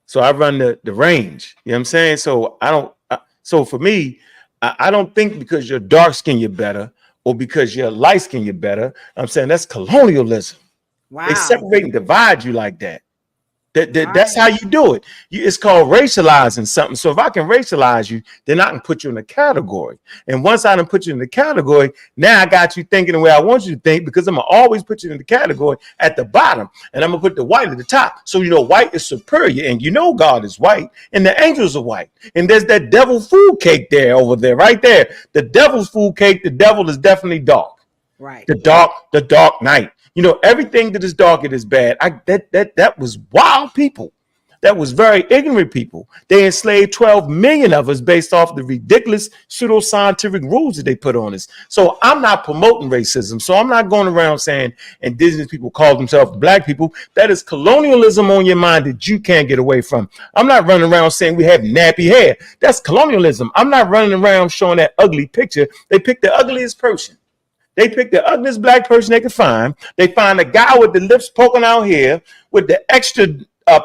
So I run the range. You know what I'm saying? So so for me, I don't think because you're dark skin you're better, or because you're light skin you're better. I'm saying that's colonialism. Wow. They separate and divide you like that. That's how you do it. It's called racializing something. So if I can racialize you, then I can put you in a category. And once I done put you in the category, now I got you thinking the way I want you to think, because I'm going to always put you in the category at the bottom, and I'm going to put the white at the top. So, white is superior, and God is white, and the angels are white. And there's that devil food cake over there, right there. The devil's food cake, the devil is definitely dark. Right. The dark night. Everything that is dark, it is bad. That was wild people. that was very ignorant people. They enslaved 12 million of us based off the ridiculous pseudoscientific rules that they put on us. So I'm not promoting racism. So I'm not going around saying indigenous people call themselves black people. That is colonialism on your mind that you can't get away from. I'm not running around saying we have nappy hair. That's colonialism. I'm not running around showing that ugly picture. They picked the ugliest person. They picked the ugliest black person they could find. They find a guy with the lips poking out here with the extra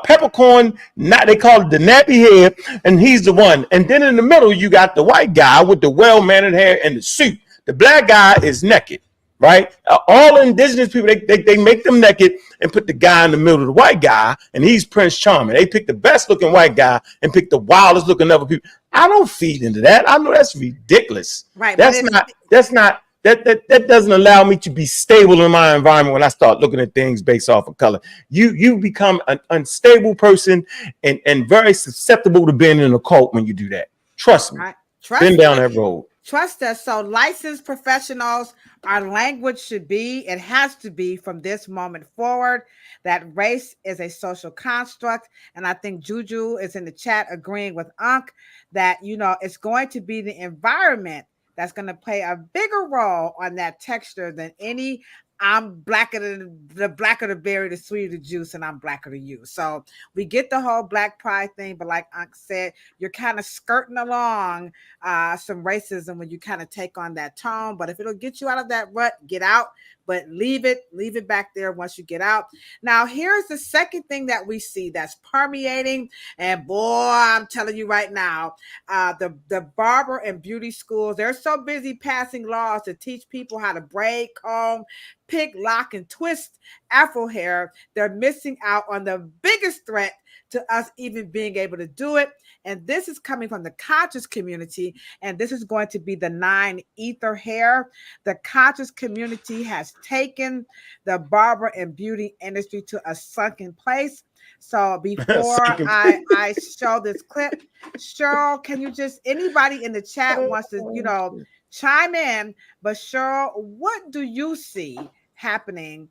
peppercorn, not they call it the nappy hair, and he's the one. And then in the middle, you got the white guy with the well-mannered hair and the suit. The black guy is naked, right? All indigenous people, they make them naked and put the guy in the middle of the white guy, and he's Prince Charming. They pick the best-looking white guy and pick the wildest-looking other people. I don't feed into that. I know that's ridiculous. Right. That doesn't allow me to be stable in my environment when I start looking at things based off of color. You become an unstable person and very susceptible to being in a cult when you do that. Trust me. Right. Been down that road. Trust us. So licensed professionals, our language should be, it has to be from this moment forward, that race is a social construct. And I think Juju is in the chat agreeing with Ankh that, it's going to be the environment that's going to play a bigger role on that texture than any I'm blacker than the blacker the berry, the sweeter the juice, and I'm blacker than you. So we get the whole black pride thing, but like Ankh said, you're kind of skirting along some racism when you kind of take on that tone. But if it'll get you out of that rut, get out. But leave it back there once you get out. Now, here's the second thing that we see that's permeating. And boy, I'm telling you right now, the barber and beauty schools, they're so busy passing laws to teach people how to braid, comb, pick, lock, and twist Afro hair. They're missing out on the biggest threat to us even being able to do it. And this is coming from the conscious community. And this is going to be the 9 ether hair. The conscious community has taken the barber and beauty industry to a sunken place. So before I show this clip, Cheryl, can you just, anybody in the chat wants to, chime in, but Cheryl, what do you see happening?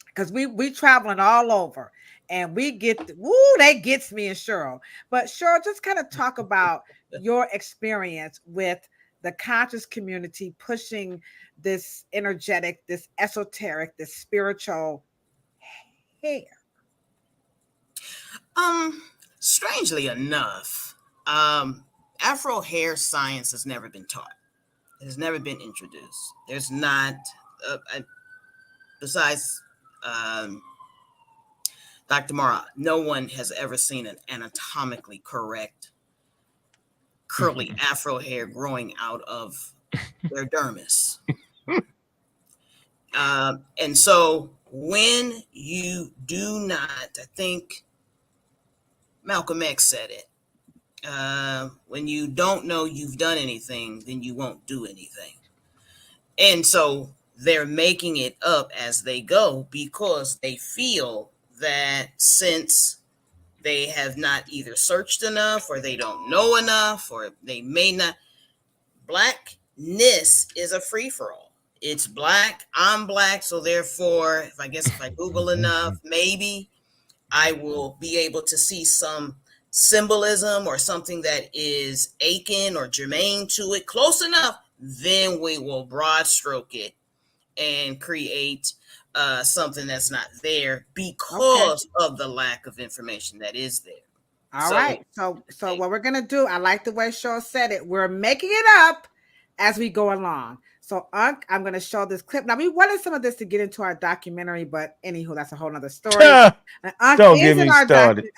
Because we traveling all over and we get, that gets me and Cheryl. But Cheryl, just kind of talk about your experience with the conscious community pushing this energetic, this esoteric, this spiritual hair. Strangely enough, Afro hair science has never been taught. It has never been introduced. There's not, besides Dr. Morrow, no one has ever seen an anatomically correct curly Afro hair growing out of their dermis. And so when you do not, I think Malcolm X said it, when you don't know you've done anything, then you won't do anything. And so they're making it up as they go because they feel that since they have not either searched enough or they don't know enough or they may not, blackness is a free-for-all. It's black, I'm black, so therefore, if I Google enough, maybe I will be able to see some symbolism or something that is akin or germane to it, close enough, then we will broad stroke it and create something that's not there because of the lack of information that is there. All right. So what we're going to do, I like the way Cheryl said it. We're making it up as we go along. So Ankh, I'm going to show this clip. Now, we wanted some of this to get into our documentary, but anywho, that's a whole nother story. Don't get me started.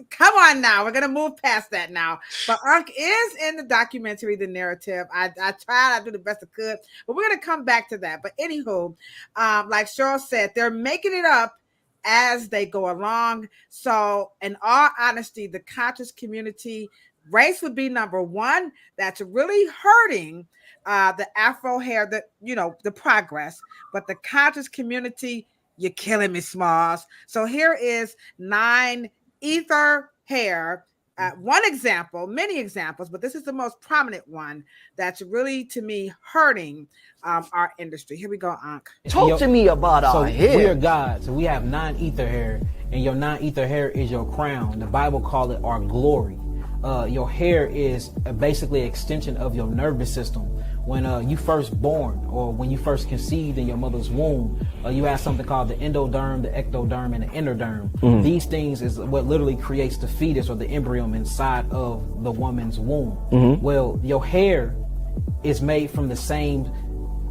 Come on now. We're going to move past that now. But Ankh is in the documentary, the narrative. I tried. I do the best I could. But we're going to come back to that. But anywho, like Cheryl said, they're making it up as they go along. So in all honesty, the conscious community, race would be number one. That's really hurting the Afro hair, the progress, but the conscious community, you're killing me, Smalls. So here is 9 ether hair one example, many examples, but this is the most prominent one that's really, to me, hurting our industry. Here we go, Ankh. Talk to me about our hair. We are God, so we have non-ether hair, and your non-ether hair is your crown. The Bible call it our glory. Your hair is basically an extension of your nervous system. When you first born, or when you first conceived in your mother's womb, you have something called the endoderm, the ectoderm, and the endoderm. These things is what literally creates the fetus or the embryo inside of the woman's womb. Well, your hair is made from the same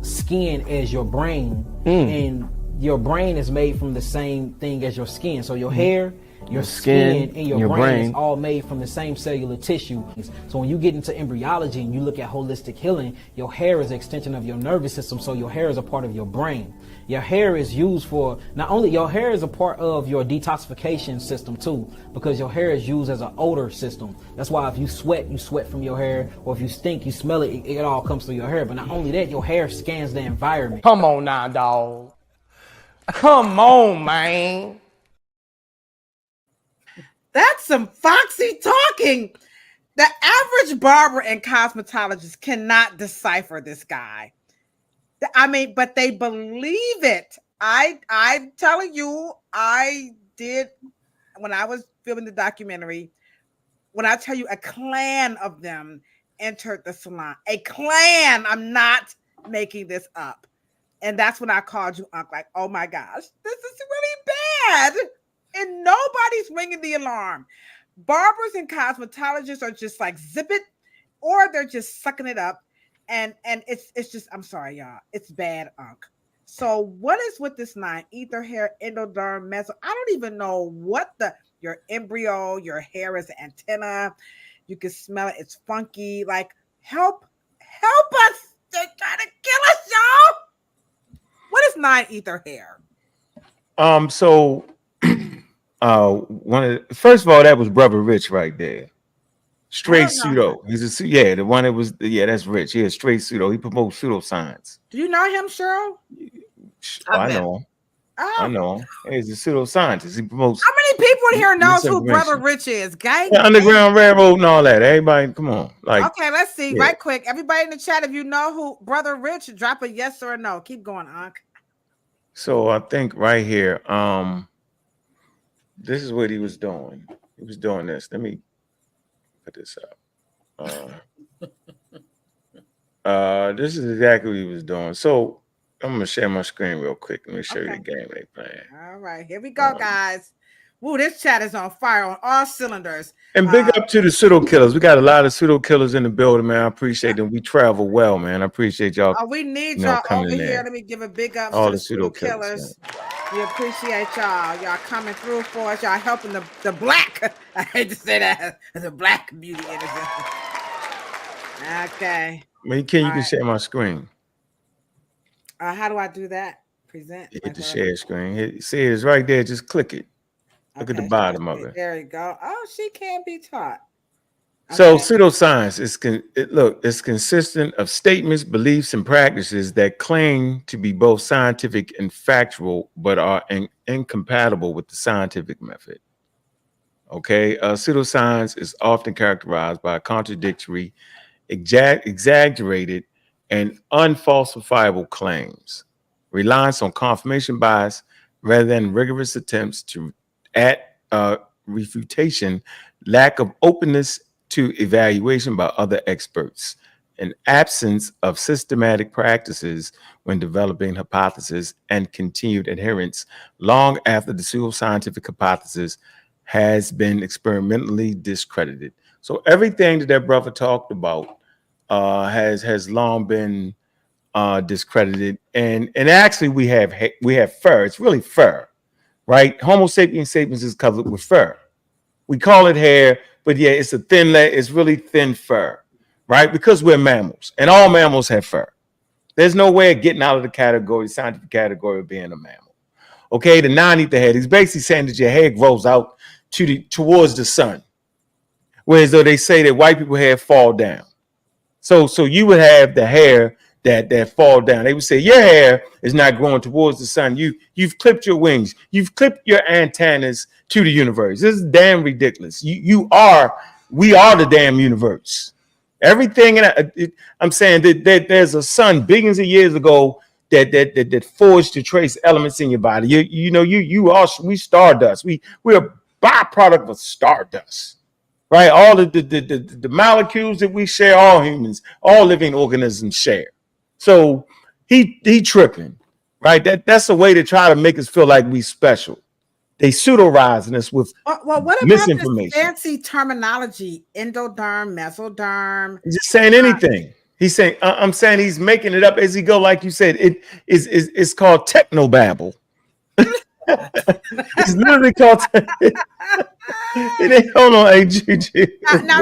skin as your brain, and your brain is made from the same thing as your skin. So your hair, your skin, and your brain is all made from the same cellular tissue. So when you get into embryology and you look at holistic healing, your hair is an extension of your nervous system. So your hair is a part of your brain. Your hair is used for, not only your hair is a part of your detoxification system too, because your hair is used as an odor system. That's why if you sweat from your hair, or if you stink, you smell it, it all comes through your hair. But not only that, your hair scans the environment. Come on now, dog. Come on, man. That's some foxy talking. The average barber and cosmetologist cannot decipher this guy. I mean, but they believe it. I'm telling you, I did when I was filming the documentary. When I tell you a clan of them entered the salon, a clan. I'm not making this up. And that's when I called you, Uncle, like, oh my gosh, this is really bad. And nobody's ringing the alarm. Barbers and cosmetologists are just like zip it, or they're just sucking it up. And it's just, I'm sorry, y'all. It's bad, Unc. So what is with this ether hair, endoderm, meso? I don't even know what your embryo, your hair is an antenna. You can smell it. It's funky. Like, help us. They're trying to kill us, y'all. What is ether hair? So first of all, that was Brother Rich right there. Straight pseudo. He's the one that was, that's Rich. Yeah, straight pseudo. He promotes pseudoscience. Do you know him, Cheryl? I know him. I know him. He's a pseudoscientist. He promotes. How many people in here knows who Brother Rich is? Gang? Yeah, Underground Railroad and all that. Everybody, come on. Like, okay, let's see right quick. Everybody in the chat, if you know who Brother Rich, drop a yes or a no. Keep going, Ankh. So I think right here, this is what he was doing. He was doing this. Let me put this up. This is exactly what he was doing. So I'm gonna share my screen real quick. Let me show you the game they playing. All right, here we go, guys. Woo, this chat is on fire on all cylinders. And big up to the Pseudo Killas. We got a lot of Pseudo Killas in the building, man. I appreciate them. We travel well, man. I appreciate y'all. Oh, we need y'all over here. Let me give a big up all to the Pseudo Killas. We appreciate y'all. Y'all coming through for us. Y'all helping the black. I hate to say that, the black community. Okay. You can share my screen. How do I do that? Present. Hit the share screen. See it's right there. Just click it. Look at the bottom of it. There you go. Oh, she can be taught. Okay. So pseudoscience it's consistent of statements, beliefs, and practices that claim to be both scientific and factual, but are incompatible with the scientific method. Okay, pseudoscience is often characterized by contradictory, exaggerated, and unfalsifiable claims, reliance on confirmation bias rather than rigorous attempts at refutation, lack of openness to evaluation by other experts, an absence of systematic practices when developing hypotheses, and continued adherence long after the pseudoscientific hypothesis has been experimentally discredited. So everything that brother talked about has long been discredited, and actually we have fur. It's really fur, right? Homo sapiens sapiens is covered with fur. We call it hair, but yeah, it's a thin layer. It's really thin fur, right? Because we're mammals, and all mammals have fur. There's no way of getting out of the scientific category of being a mammal. Okay, the non-ether head is basically saying that your hair grows out towards the sun, whereas though they say that white people hair fall down. So you would have the hair that fall down. They would say your hair is not growing towards the sun. You've clipped your wings. You've clipped your antennas to the universe. This is damn ridiculous. You are we are the damn universe. Everything I'm saying that there's a sun billions of years ago that forged the trace elements in your body. We stardust. We're a byproduct of stardust. Right? All of the molecules that we share, all humans, all living organisms share. So he tripping, right? That's a way to try to make us feel like we special. They pseudorizing us with Well, what about this misinformation. fancy terminology? Endoderm, mesoderm. Just saying anything. He's saying, I'm saying he's making it up as he go. Like you said, it's called technobabble. It's literally called. Hold on, AGG. Now,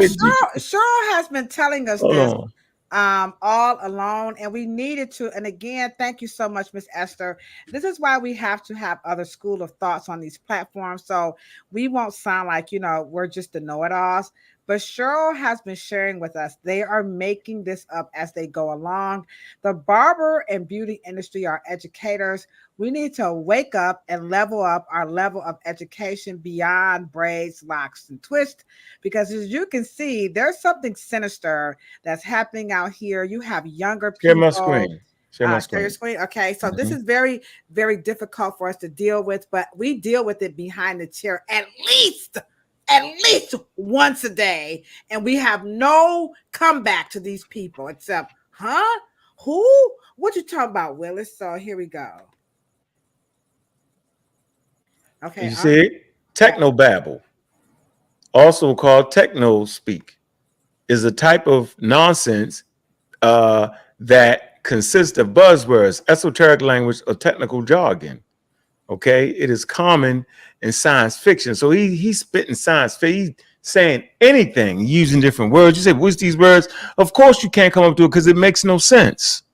Cheryl has been telling us Hold this on. all alone, and we needed to. And again, thank you so much, Miss Esther. This is why we have to have other school of thoughts on these platforms, so we won't sound like we're just the know-it-alls. But Cheryl has been sharing with us. They are making this up as they go along. The barber and beauty industry are educators. We need to wake up and level up our level of education beyond braids, locks, and twists. Because as you can see, there's something sinister that's happening out here. You have younger people. Share my screen. Share your screen. Okay, so this is very, very difficult for us to deal with, but we deal with it behind the chair at least once a day, and we have no comeback to these people except, who? What you talking about, Willis? So here we go. Okay. You see it? Technobabble, also called techno speak, is a type of nonsense that consists of buzzwords, esoteric language, or technical jargon. Okay, it is common in science fiction. So he's spitting science fiction. He's saying anything using different words. You say, what's these words? Of course you can't come up to it because it makes no sense.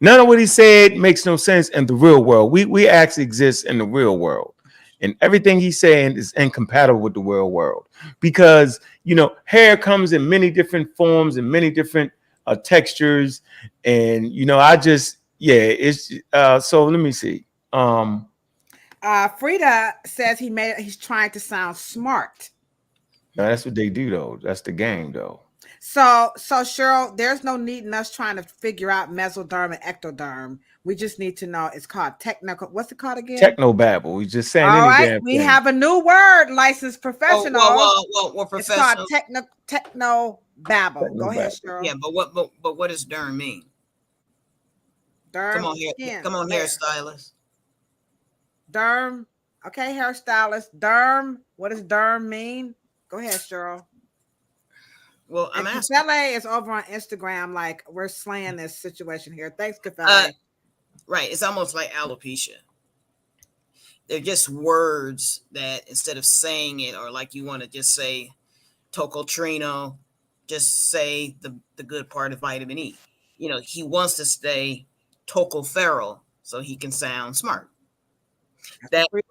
None of what he said makes no sense in the real world. We actually exist in the real world. And everything he's saying is incompatible with the real world. Because, hair comes in many different forms and many different textures. And, it's so let me see. Frida says he's trying to sound smart. No, that's what they do though. That's the game though. So Cheryl, there's no need in us trying to figure out mesoderm and ectoderm. We just need to know it's called technical. What's it called again? Technobabble. We just saying all any right. We have a new word, licensed professional. Well, professional. It's called technobabble. Go ahead, Cheryl. Yeah, but what does derm mean? Derm. Come on, hairstylist. Derm. Okay, hairstylist. Derm. What does derm mean? Go ahead, Cheryl. Well, I'm asking. Kafele is over on Instagram. Like, we're slaying this situation here. Thanks, Kafele. Right. It's almost like alopecia. They're just words that instead of saying it, or like you want to just say tocotrino, just say the good part of vitamin E. He wants to say tocopherol so he can sound smart. That will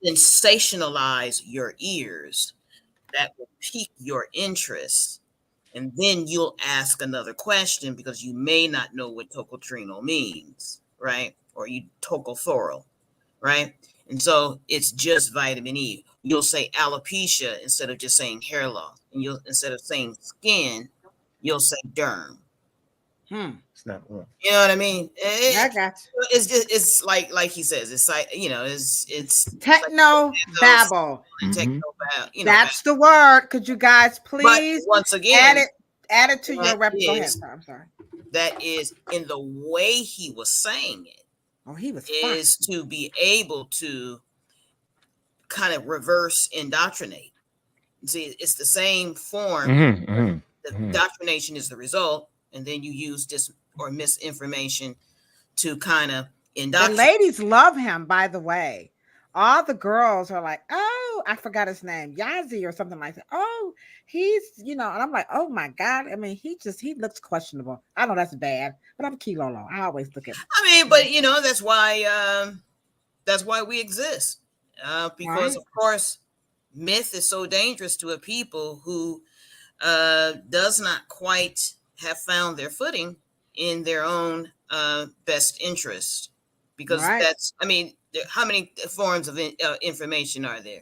sensationalize your ears. That will pique your interest. And then you'll ask another question because you may not know what tocotrino means, right? Or tocopherol, right? And so it's just vitamin E. You'll say alopecia instead of just saying hair loss. And instead of saying skin, you'll say derm. It's not one. You know what I mean? I got you. It's like he says, it's like, it's technobabble. Technobabble. That's the word. Could you guys please once again add it to your rep? Go ahead. I'm sorry. That is in the way he was saying it. Oh, he was is to be able to kind of reverse indoctrinate. See, it's the same form. The indoctrination is the result, and then you use or misinformation to kind of indoctrinate. The ladies love him, by the way. All the girls are like, oh, I forgot his name, Yazzie or something like that. Oh, he's, and I'm like, oh my God. I mean, he looks questionable. I know that's bad, but I'm Kilolo. I always look at him. I mean, but that's why we exist. Because of course, myth is so dangerous to a people who does not quite have found their footing in their own best interest. Because how many forms of information are there?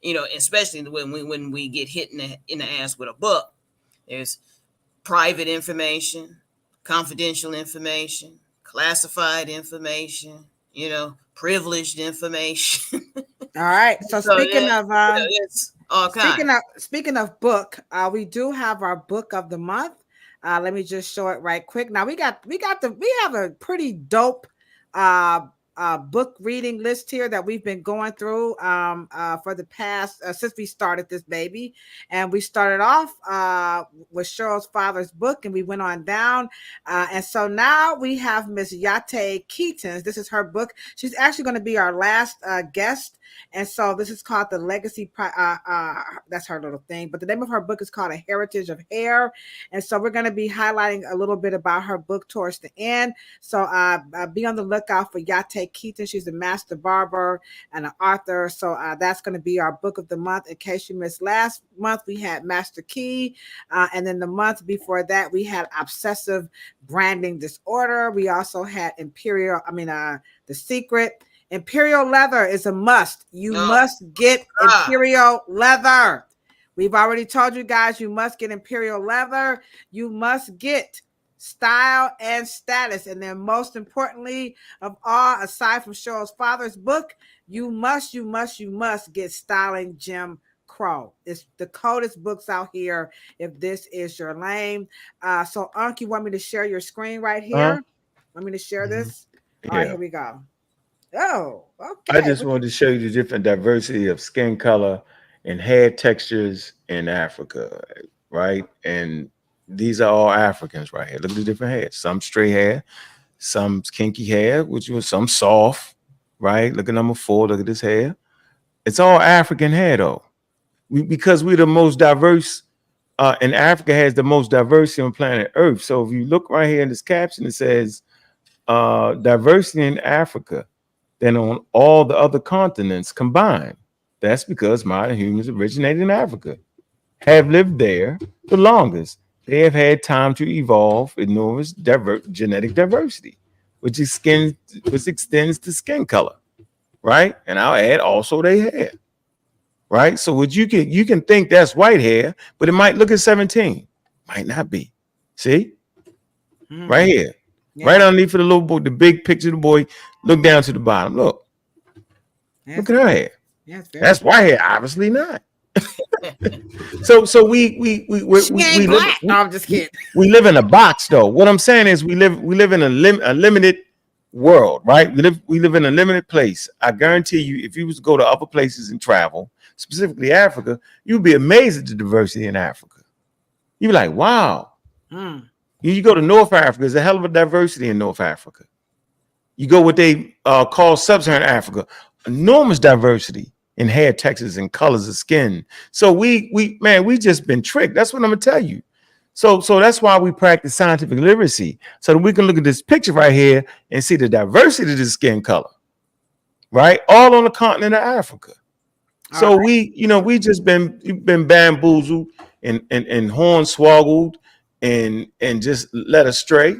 especially when we get hit in the ass with a book. There's private information, confidential information, classified information, privileged information. All right. So speaking of it's all kinds. Speaking of book, we do have our book of the month. Let me just show it right quick. Now we have a pretty dope book reading list here that we've been going through for the past since we started this baby. And we started off with Cheryl's father's book, and we went on down. And so now we have Miss Yate Keaton's. This is her book. She's actually going to be our last guest. And so this is called The Legacy. That's her little thing. But the name of her book is called A Heritage of Hair. And so we're going to be highlighting a little bit about her book towards the end. So be on the lookout for Yate Keaton. She's a master barber and an author. So that's going to be our book of the month. In case you missed last month, we had Master Key. And then the month before that, we had Obsessive Branding Disorder. We also had The Secret. Imperial leather is a must. You must get Imperial leather. We've already told you guys you must get Imperial leather. You must get style and status. And then most importantly of all, aside from Cheryl's father's book, you must get Styling Jim Crow. It's the coldest books out here if this is your lane. So Ankh, you want me to share your screen right here? Want me to share this? All right, here we go. Oh, okay. I just wanted to show you the different diversity of skin color and hair textures in Africa, right? And these are all Africans right here. Look at the different hairs. Some straight hair, some kinky hair, which was some soft, right? Look at number 4. Look at this hair. It's all African hair, though. Because we're the most diverse, and Africa has the most diversity on planet Earth. So if you look right here in this caption, it says diversity in Africa than on all the other continents combined. That's because modern humans originated in Africa, have lived there the longest. They have had time to evolve enormous genetic diversity, which extends to skin color, right? And I'll add also their hair, right? So what you can think that's white hair, but it might look at 17, might not be. See, right here. Yeah. Right underneath for the little boy, the big picture of the boy, look down to the bottom. Look at her hair. That's white hair, obviously not. so we live, no, I'm just kidding. We live in a box, though. What I'm saying is we live in a limited world, right? We live in a limited place. I guarantee you, if you was to go to other places and travel, specifically Africa, you'd be amazed at the diversity in Africa. You'd be like, wow. You go to North Africa, there's a hell of a diversity in North Africa. You go what they call sub-Saharan Africa, enormous diversity in hair textures and colors of skin. So we just been tricked. That's what I'm gonna tell you. So that's why we practice scientific literacy, so that we can look at this picture right here and see the diversity of the skin color, right? All on the continent of Africa. So we just been bamboozled and hornswoggled and just led astray.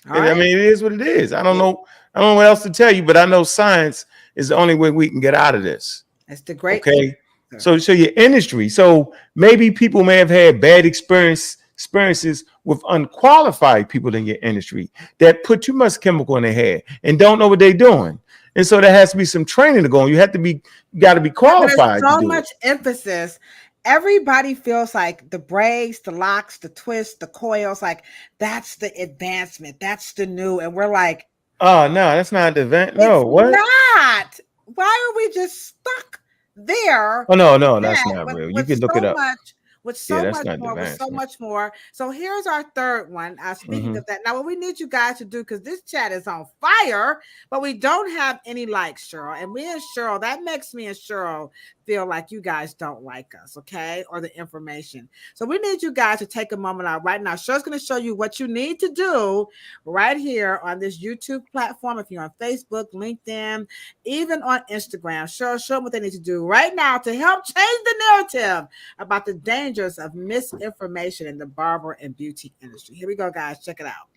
I mean, it is what it is. I don't know what else to tell you, but I know science is the only way we can get out of this. That's the great. Okay. So your industry. So maybe people may have had bad experiences with unqualified people in your industry that put too much chemical in their hair and don't know what they're doing. And so there has to be some training to go on. You got to be qualified. There's so much emphasis. Everybody feels like the braids, the locks, the twists, the coils, like that's the advancement, that's the new. And we're like, oh no, that's not the event. No, what? Not. Why are we just stuck there? Oh no, that's not real. You can look it up. With so much more. So here's our third one. Speaking of that, now what we need you guys to do, because this chat is on fire, but we don't have any likes, Cheryl. And me and Cheryl, that makes me and Cheryl feel like you guys don't like us, okay? Or the information. So we need you guys to take a moment out right now. Cheryl's going to show you what you need to do right here on this YouTube platform. If you're on Facebook, LinkedIn, even on Instagram, Cheryl, show them what they need to do right now to help change the narrative about the dangers of misinformation in the barber and beauty industry. Here we go, guys. Check it out.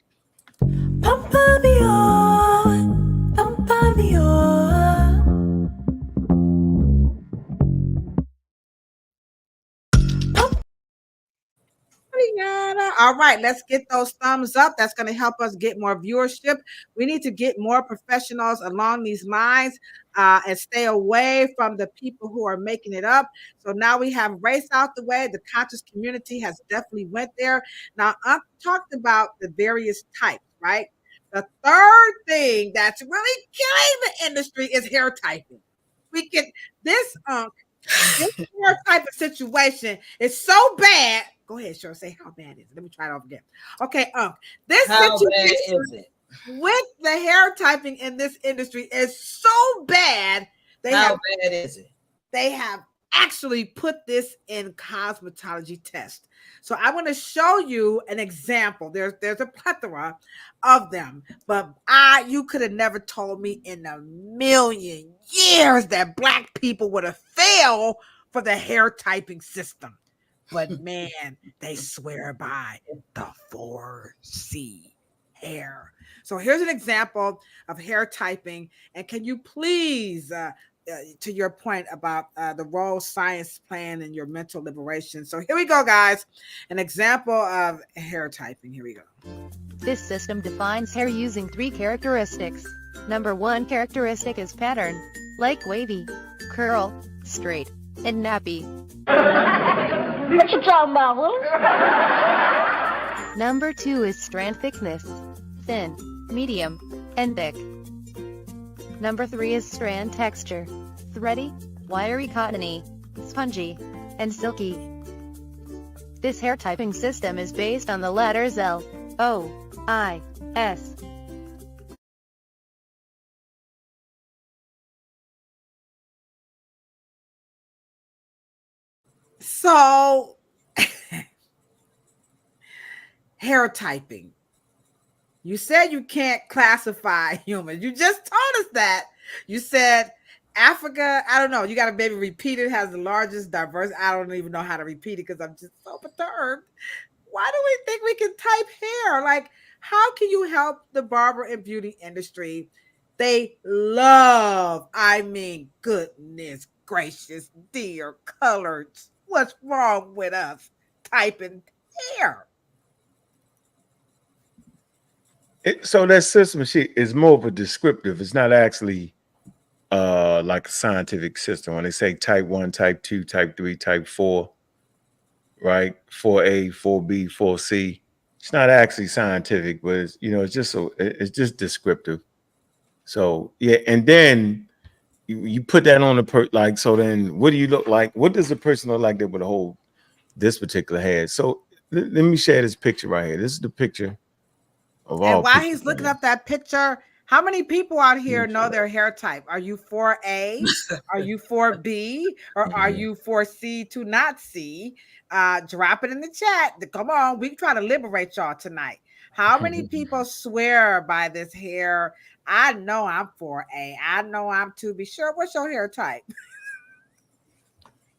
All right, let's get those thumbs up. That's going to help us get more viewership. We need to get more professionals along these lines and stay away from the people who are making it up. So now we have race out the way. The conscious community has definitely went there. Now, I talked about the various types, right? The third thing that's really killing the industry is hair typing. We can this hair type of situation is so bad. Go ahead, Cheryl. Say how bad is it? Let me try it over again. Okay, this How situation bad is it? with the hair typing in this industry is so bad. How bad is it? They have actually put this in cosmetology test. So I want to show you an example. There's a plethora of them, but you could have never told me in a million years that Black people would have failed for the hair typing system. But man, they swear by the 4C hair. So here's an example of hair typing. And can you please to your point about the role science playing in your mental liberation. So here we go, guys. An example of hair typing. Here we go. This system defines hair using 3 characteristics. Number 1 characteristic is pattern, like wavy, curl, straight, and nappy. What you talking about, Will? Number 2 is strand thickness, thin, medium, and thick. Number 3 is strand texture, thready, wiry, cottony, spongy, and silky. This hair typing system is based on the letters L, O, I, S. So, hair typing. You said you can't classify humans. You just told us that. You said Africa, I don't know. You got to maybe repeat it, has the largest diverse. I don't even know how to repeat it because I'm just so perturbed. Why do we think we can type hair? Like, how can you help the barber and beauty industry? They love, I mean, goodness gracious, dear colors. What's wrong with us typing hair? So that system sheet is more of a descriptive. It's not actually like a scientific system. When they say type 1, type 2, type 3, type 4, right? 4A, 4B, 4C. It's not actually scientific, but it's, it's just descriptive. So yeah, and then you put that on the so then what do you look like? What does a person look like that would hold this particular head? So let me share this picture right here. This is the picture of all. And while he's looking up that picture, how many people out here know their hair type? Are you 4A? Are you 4B? Or are you 4C to not C? Drop it in the chat. Come on, we try to liberate y'all tonight. How many people swear by this hair? I know I'm 4A. I know I'm 2B. Sure, what's your hair type?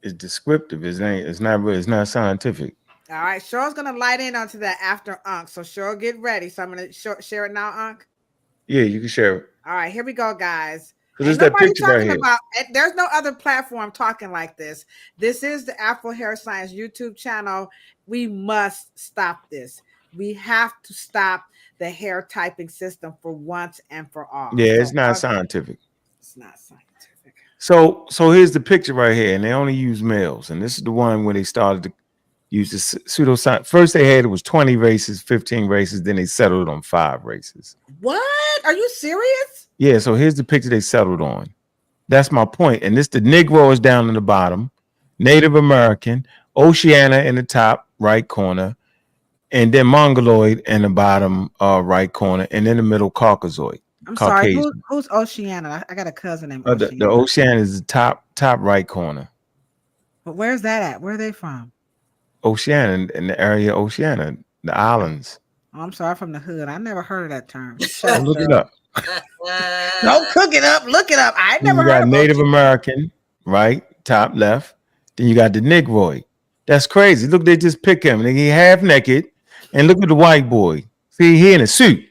It's descriptive. It's not scientific. All right, Cheryl's gonna light in onto that after Ankh. So Cheryl, get ready. So I'm gonna share it now, Ankh. Yeah, you can share it. All right, here we go, guys. Because there's that picture right here. There's no other platform talking like this. This is the Afro Hair Science YouTube channel. We must stop this. We have to stop the hair typing system for once and for all. Yeah, it's not scientific. It's not scientific. So here's the picture right here, and they only use males. And this is the one where they started to use the pseudoscience. First they had it was 20 races, 15 races, then they settled on 5 races. What? Are you serious? Yeah, so here's the picture they settled on. That's my point. And the Negro is down in the bottom, Native American, Oceania in the top right corner, and then Mongoloid in the bottom right corner, and in the middle Caucasoid. I'm sorry, who's Oceania? I got a cousin named Oceania. The Oceania is the top right corner. But where's that at? Where are they from? Oceania, in the area of Oceania, the islands. Oh, I'm sorry, from the hood. I never heard of that term. Look it up. Don't cook it up. Look it up. I never heard of Native American, right? Top left. Then you got the Negroid. That's crazy. Look, they just pick him. He half naked. And look at the white boy. See, he in a suit.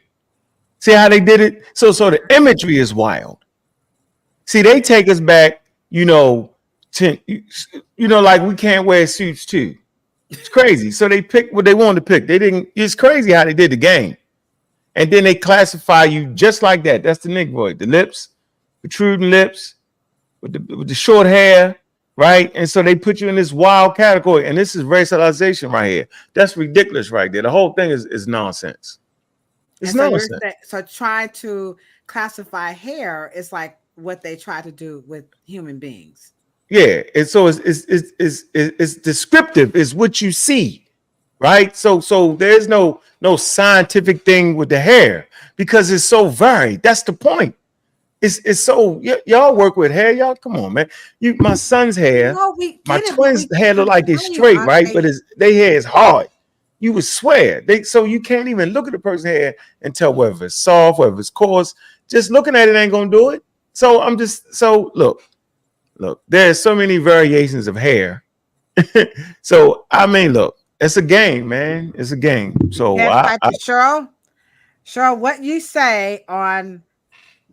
See how they did it? So the imagery is wild. See, they take us back, like we can't wear suits too. It's crazy. So they picked what they wanted to pick. They didn't. It's crazy how they did the game, and then they classify you just like that. That's the Negroid. The lips, protruding lips, with the short hair, right? And so they put you in this wild category, and this is racialization right here. That's ridiculous right there. The whole thing is nonsense. It's And so you're nonsense. saying, so trying to classify hair is like what they try to do with human beings. Yeah, and so it's descriptive. It's what you see, right? So there's no scientific thing with the hair because it's so varied. That's the point. It's so y'all work with hair, y'all. Come on, man. My son's hair, No, we my get it, but twins' hair look I'm like it's telling you, straight, right? Andre, But their hair is hard. You would swear so you can't even look at the person's hair and tell whether it's soft, whether it's coarse. Just looking at it ain't gonna do it. So I'm just look. There's so many variations of hair. So I mean, look, it's a game, man. It's a game. So hair type Cheryl. Cheryl, what you say on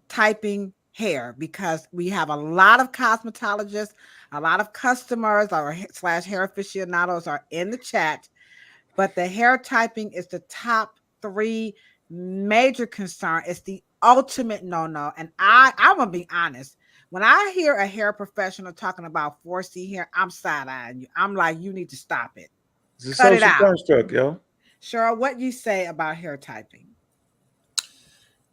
typing hair, because we have a lot of cosmetologists, a lot of customers or / hair aficionados are in the chat, but the hair typing is the top 3 major concern. It's the ultimate no. And I'm gonna be honest. When I hear a hair professional talking about 4C hair, I'm side-eyeing you. I'm like, you need to stop it. it's a Cut it social out. construct, yo. Cheryl, what you say about hair typing?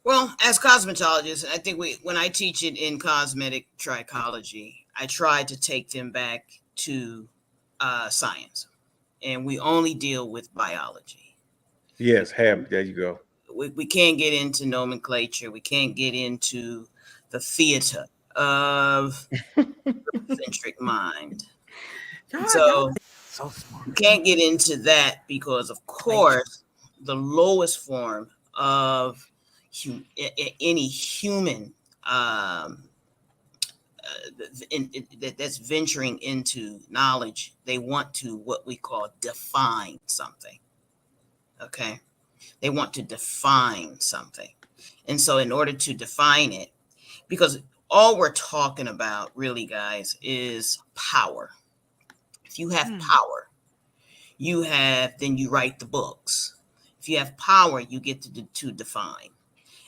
Well, as cosmetologists, I think when I teach it in cosmetic trichology, I try to take them back to science, and we only deal with biology. Yes, hair. There you go. We can't get into nomenclature. We can't get into the theater of the centric mind. So smart. you can't get into that because, of course, the lowest form of any human that's venturing into knowledge, they want to what we call define something. Okay, they want to define something, and so in order to define it, because all we're talking about, really, guys, is power. If you have power, then you write the books. If you have power, you get to define.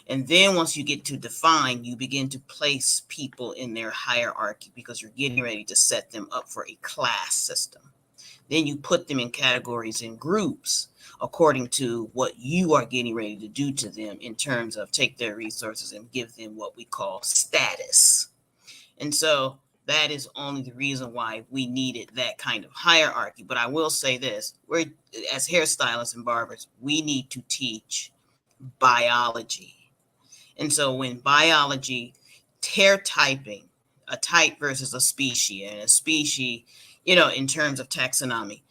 And then once you get to define, you begin to place people in their hierarchy because you're getting ready to set them up for a class system. Then you put them in categories and groups according to what you are getting ready to do to them in terms of take their resources and give them what we call status. And so that is only the reason why we needed that kind of hierarchy. But I will say this, as hairstylists and barbers, we need to teach biology. And so when biology, hair typing, a type versus a species, and a species, in terms of taxonomy,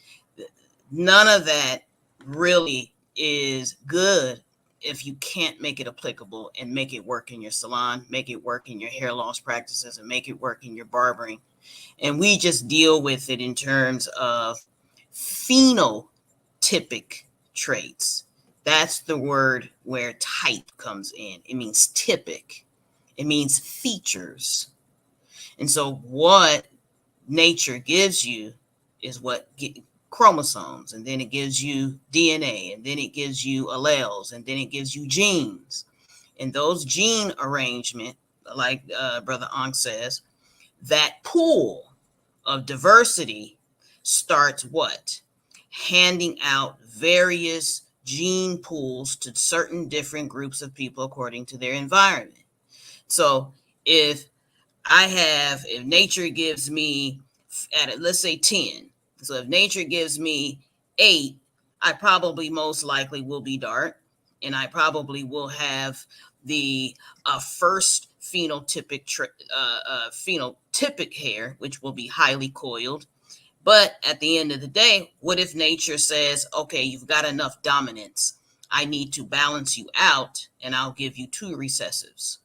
none of that really is good if you can't make it applicable and make it work in your salon, make it work in your hair loss practices, and make it work in your barbering. And we just deal with it in terms of phenotypic traits. That's the word where type comes in. It means typic. It means features. And so what nature gives you is what chromosomes, and then it gives you DNA, and then it gives you alleles, and then it gives you genes. And those gene arrangement, like Brother Ankh says, that pool of diversity starts what? Handing out various gene pools to certain different groups of people according to their environment. So if nature gives me, let's say 10, so if nature gives me 8, I probably most likely will be dark, and I probably will have the first phenotypic hair, which will be highly coiled. But at the end of the day, what if nature says, okay, you've got enough dominance, I need to balance you out, and I'll give you 2 recessives,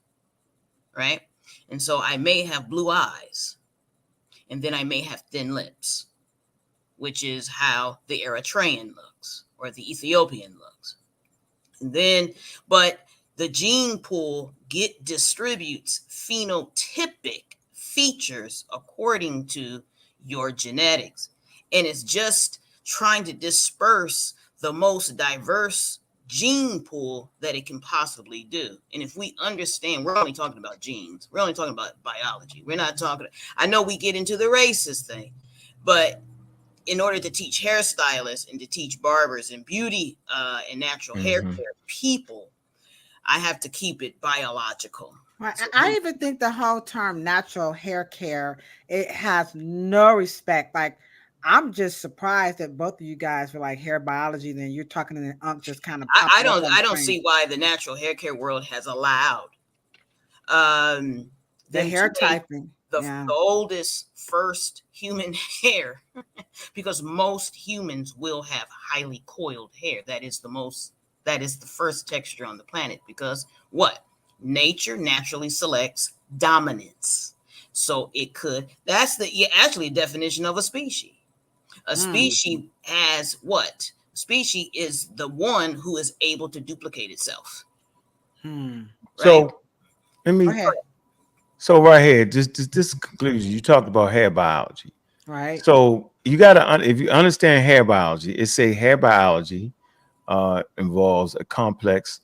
right? And so I may have blue eyes, and then I may have thin lips, which is how the Eritrean looks or the Ethiopian looks. And then, but the gene pool distributes phenotypic features according to your genetics. And it's just trying to disperse the most diverse gene pool that it can possibly do. And if we understand, we're only talking about genes, we're only talking about biology. We're not talking, I know we get into the racist thing, but in order to teach hairstylists and to teach barbers and beauty and natural hair care people, I have to keep it biological. Right. I even think the whole term natural hair care, it has no respect. Like, I'm just surprised that both of you guys were like hair biology, then you're talking and then just kind of I don't see why the natural hair care world has allowed the hair typing, the oldest first human hair, because most humans will have highly coiled hair. That is the first texture on the planet, because what? Nature naturally selects dominance. So that's actually definition of a species. A species has what? A species is the one who is able to duplicate itself. Right? So let me. So right here, just this conclusion. You talked about hair biology, right? So you gotta, if you understand hair biology, it say hair biology involves a complex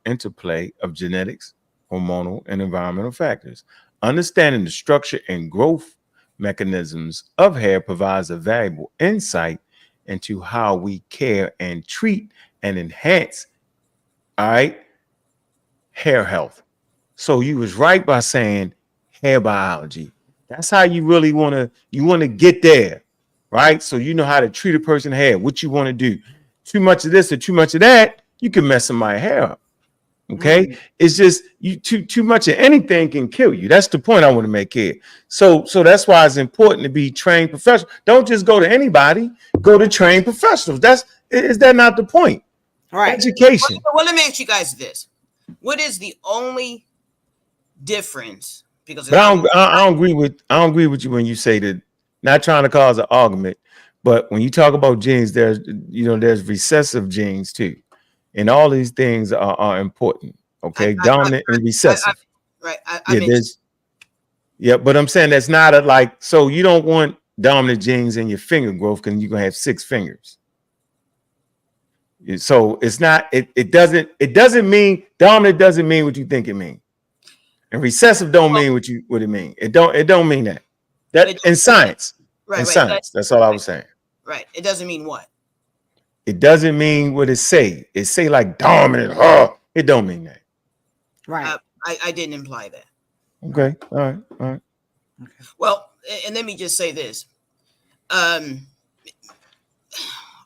interplay of genetics, hormonal, and environmental factors. Understanding the structure and growth mechanisms of hair provides a valuable insight into how we care and treat and enhance, all right, hair health. So you was right by saying hair biology. That's how you really want to get there, right? So you know how to treat a person's hair, what you want to do. Too much of this or too much of that, you can mess somebody's hair up. Okay, it's just you too much of anything can kill you. That's the point I want to make here. So that's why it's important to be trained professional. Don't just go to anybody. Go to trained professionals. Is that not the point? Right. Education. Well, let me ask you guys this: what is the only difference? Because but I don't agree with you when you say that. Not trying to cause an argument, but when you talk about genes, there's recessive genes too. And all these things are important. Okay, dominant and recessive. Right. But I'm saying that's not so you don't want dominant genes in your finger growth because you're gonna have 6 fingers. So it's not. It doesn't mean dominant doesn't mean what you think it means, and recessive don't mean what it means. It don't mean that. That in science. Right. In science. That's all I was saying. Right. It doesn't mean what? It doesn't mean what it say. It say like dominant. It don't mean that. Right. I didn't imply that. Okay. All right. Okay. Well, and let me just say this. I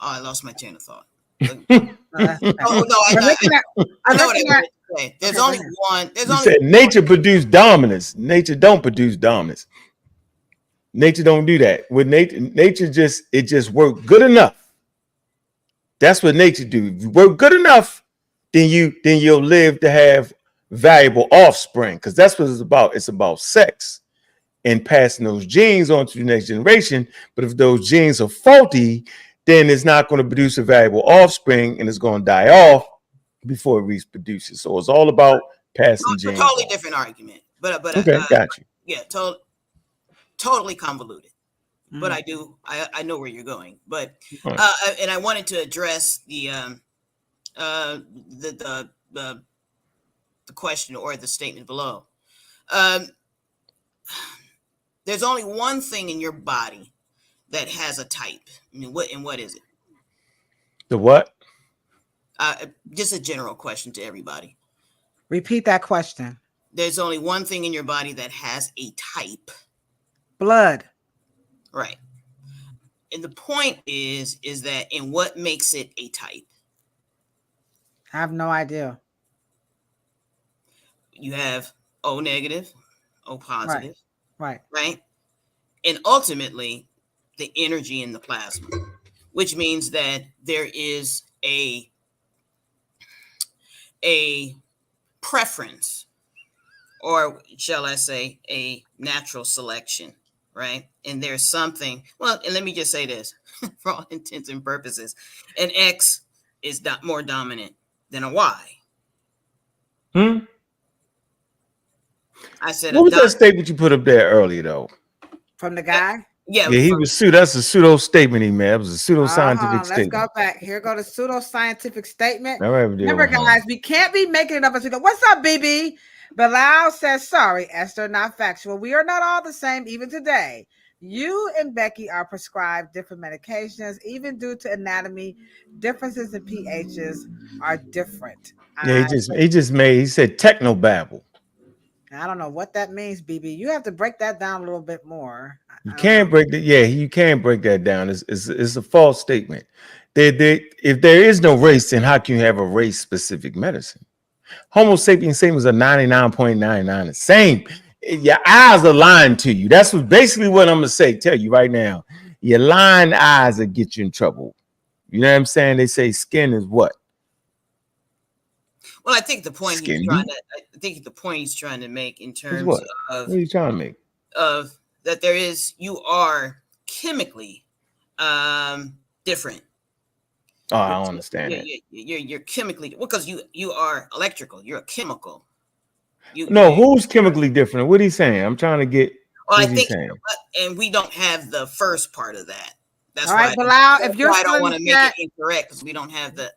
lost my train of thought. I know what I wanted to say. There's only one. You said nature produced dominance. Nature don't produce dominance. Nature don't do that. With nature just work good enough. That's what nature do. If you work good enough, then you'll live to have valuable offspring, because that's what it's about. It's about sex and passing those genes on to the next generation. But if those genes are faulty, then it's not going to produce a valuable offspring, and it's going to die off before it reproduces. So it's all about passing genes. Totally different argument, but okay, got you. Yeah, totally convoluted. But I know where you're going. But and I wanted to address the question or the statement below. There's only one thing in your body that has a type. I mean, what is it? The what? Just a general question to everybody. Repeat that question. There's only one thing in your body that has a type. Blood. Right. And the point is that, and what makes it a type? I have no idea. You have O negative, O positive. Right. And ultimately, the energy in the plasma, which means that there is a preference, or shall I say, a natural selection, right? And there's something, well, and let me just say this, for all intents and purposes, an X is more dominant than a Y. I said, what was that statement you put up there earlier, though? From the guy? Yeah, Yeah, he was pseudo. That's a pseudo statement he made. It was a pseudo scientific Let's go statement. back. Here go the pseudo scientific statement. All right, we deal Remember, with him. guys, we can't be making it up as we go. What's up, BB? Bilal says, sorry, Esther, not factual. We are not all the same, even today. You and Becky are prescribed different medications, even due to anatomy. Differences in pHs are different. Yeah, he said techno babble. I don't know what that means, BB. You have to break that down a little bit more. You can't break that. Yeah, you can't break that down. It's a false statement. If there is no race, then how can you have a race specific medicine? Homo sapiens same as a 99.99. The same. Your eyes are lying to you. That's basically what I'm gonna tell you right now. Your lying eyes will get you in trouble. You know what I'm saying? They say skin is what? Well, I think the point he's trying to make in terms of what are you trying to make? Of that you are chemically different. Oh, I don't understand that. You're chemically because you are electrical. You're a chemical. Who's chemically different? What he's saying? I'm trying to get. Well, I think, and we don't have the first part of that. That's all why. Right, Bilal, if you're I don't want to make it incorrect because we don't have the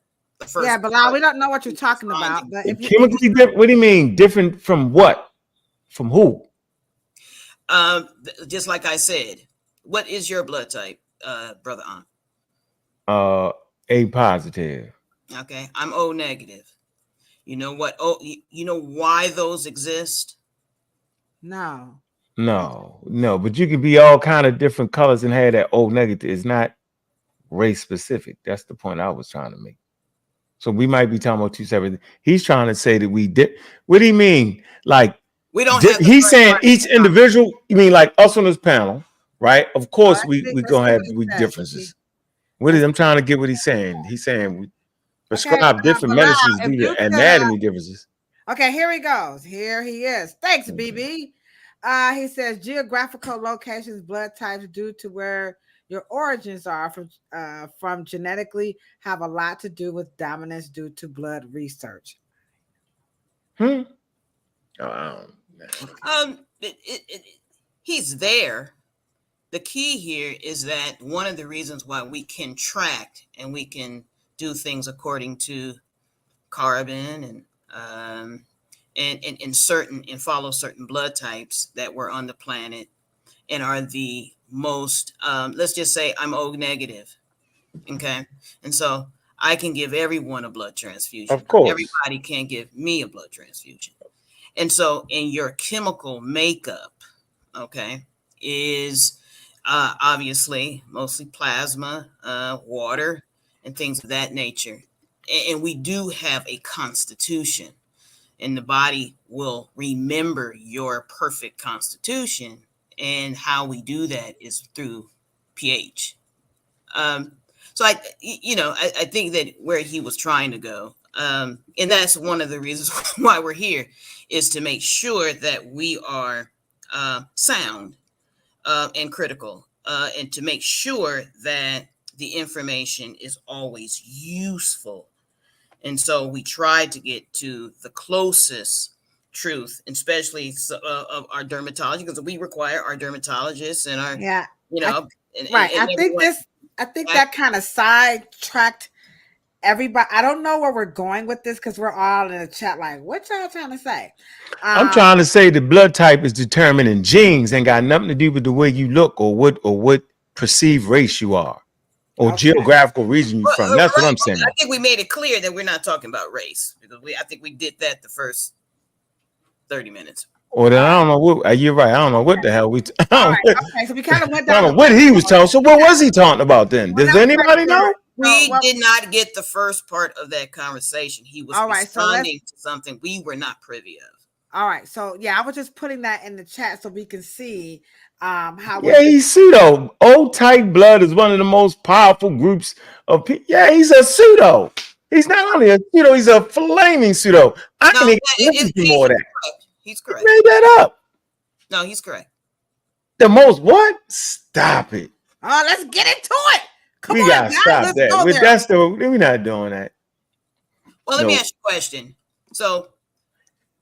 first. Yeah, Bilal, we don't know what you're talking about. But if chemically different, what do you mean different from what? From who? Just like I said, what is your blood type, brother Ankh? A positive. Okay, I'm O negative. You know what? Oh, you know why those exist? No. But you can be all kind of different colors and have that O negative. It's not race specific. That's the point I was trying to make. So we might be talking about two separate. He's trying to say that we did. What do you mean? Like we don't. He's saying each individual. You mean like us on this panel, right? Of course, we gonna have differences. What is? I'm trying to get what he's saying. He's saying we prescribe different medicines due to anatomy differences. Okay, here he goes. Here he is. Thanks, BB. He says geographical locations, blood types due to where your origins are from genetically have a lot to do with dominance due to blood research. He's there. The key here is that one of the reasons why we can track and we can do things according to carbon and follow certain blood types that were on the planet and are the most, let's just say I'm O negative. Okay. And so I can give everyone a blood transfusion. Of course. Everybody can't give me a blood transfusion. And so in your chemical makeup, okay, is obviously mostly plasma, water, and things of that nature. And we do have a constitution, and the body will remember your perfect constitution. And how we do that is through pH. So I think that where he was trying to go, and that's one of the reasons why we're here, is to make sure that we are sound and critical, and to make sure that the information is always useful. And so we try to get to the closest truth, especially of our dermatology, because we require our dermatologists and our, I think that kind of sidetracked everybody. I don't know where we're going with this because we're all in a chat like, what y'all trying to say? I'm trying to say the blood type is determined in genes and got nothing to do with the way you look or what perceived race you are or geographical region you're from. That's what I'm saying. I think we made it clear that we're not talking about race because I think we did that the first 30 minutes. Or then I don't know what you're right. I don't know what the hell we. Okay, so we kind of went down. I don't know what he was talking. So what was he talking about then? Does anybody know? We did not get the first part of that conversation. He was responding to something we were not privy of. All right, so I was just putting that in the chat so we can see how. Yeah, he's pseudo. O-type blood is one of the most powerful groups of people. Yeah, he's a pseudo. He's not only a pseudo, he's a flaming pseudo. I can even more of that. He's correct. He made that up. No, he's correct. The most what? Stop it. Oh, let's get into it. We gotta stop that. We're not doing that. Well, let me ask you a question. So,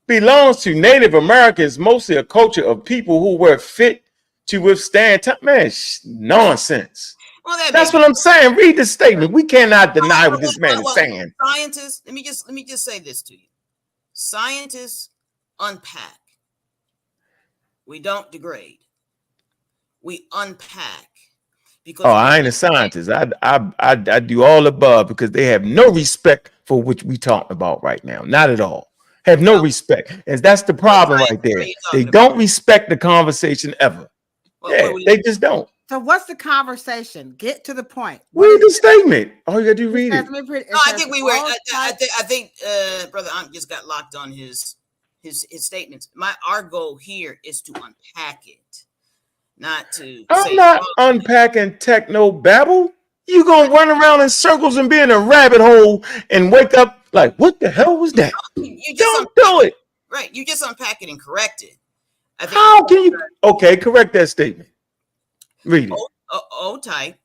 belongs to Native Americans, mostly a culture of people who were fit to withstand time. Man, nonsense. Well, That's what I'm saying. Read the statement. We cannot deny what this man is saying. Scientists, let me just say this to you. Scientists unpack. We don't degrade. We unpack. Because I ain't a scientist. I do all above because they have no respect for what we talking about right now. Not at all. Have no respect. And that's the problem right there. They don't respect the conversation ever. Yeah, they just don't. So what's the conversation? Get to the point. Read the statement. All you gotta do read it. No, I think we were. I think Brother Ankh just got locked on his statements. Our goal here is to unpack it, not to. I'm not unpacking techno babble. You gonna run around in circles and be in a rabbit hole and wake up like, what the hell was that? You don't do it. Right. You just unpack it and correct it. How can you? Okay, correct that statement. Read it. O type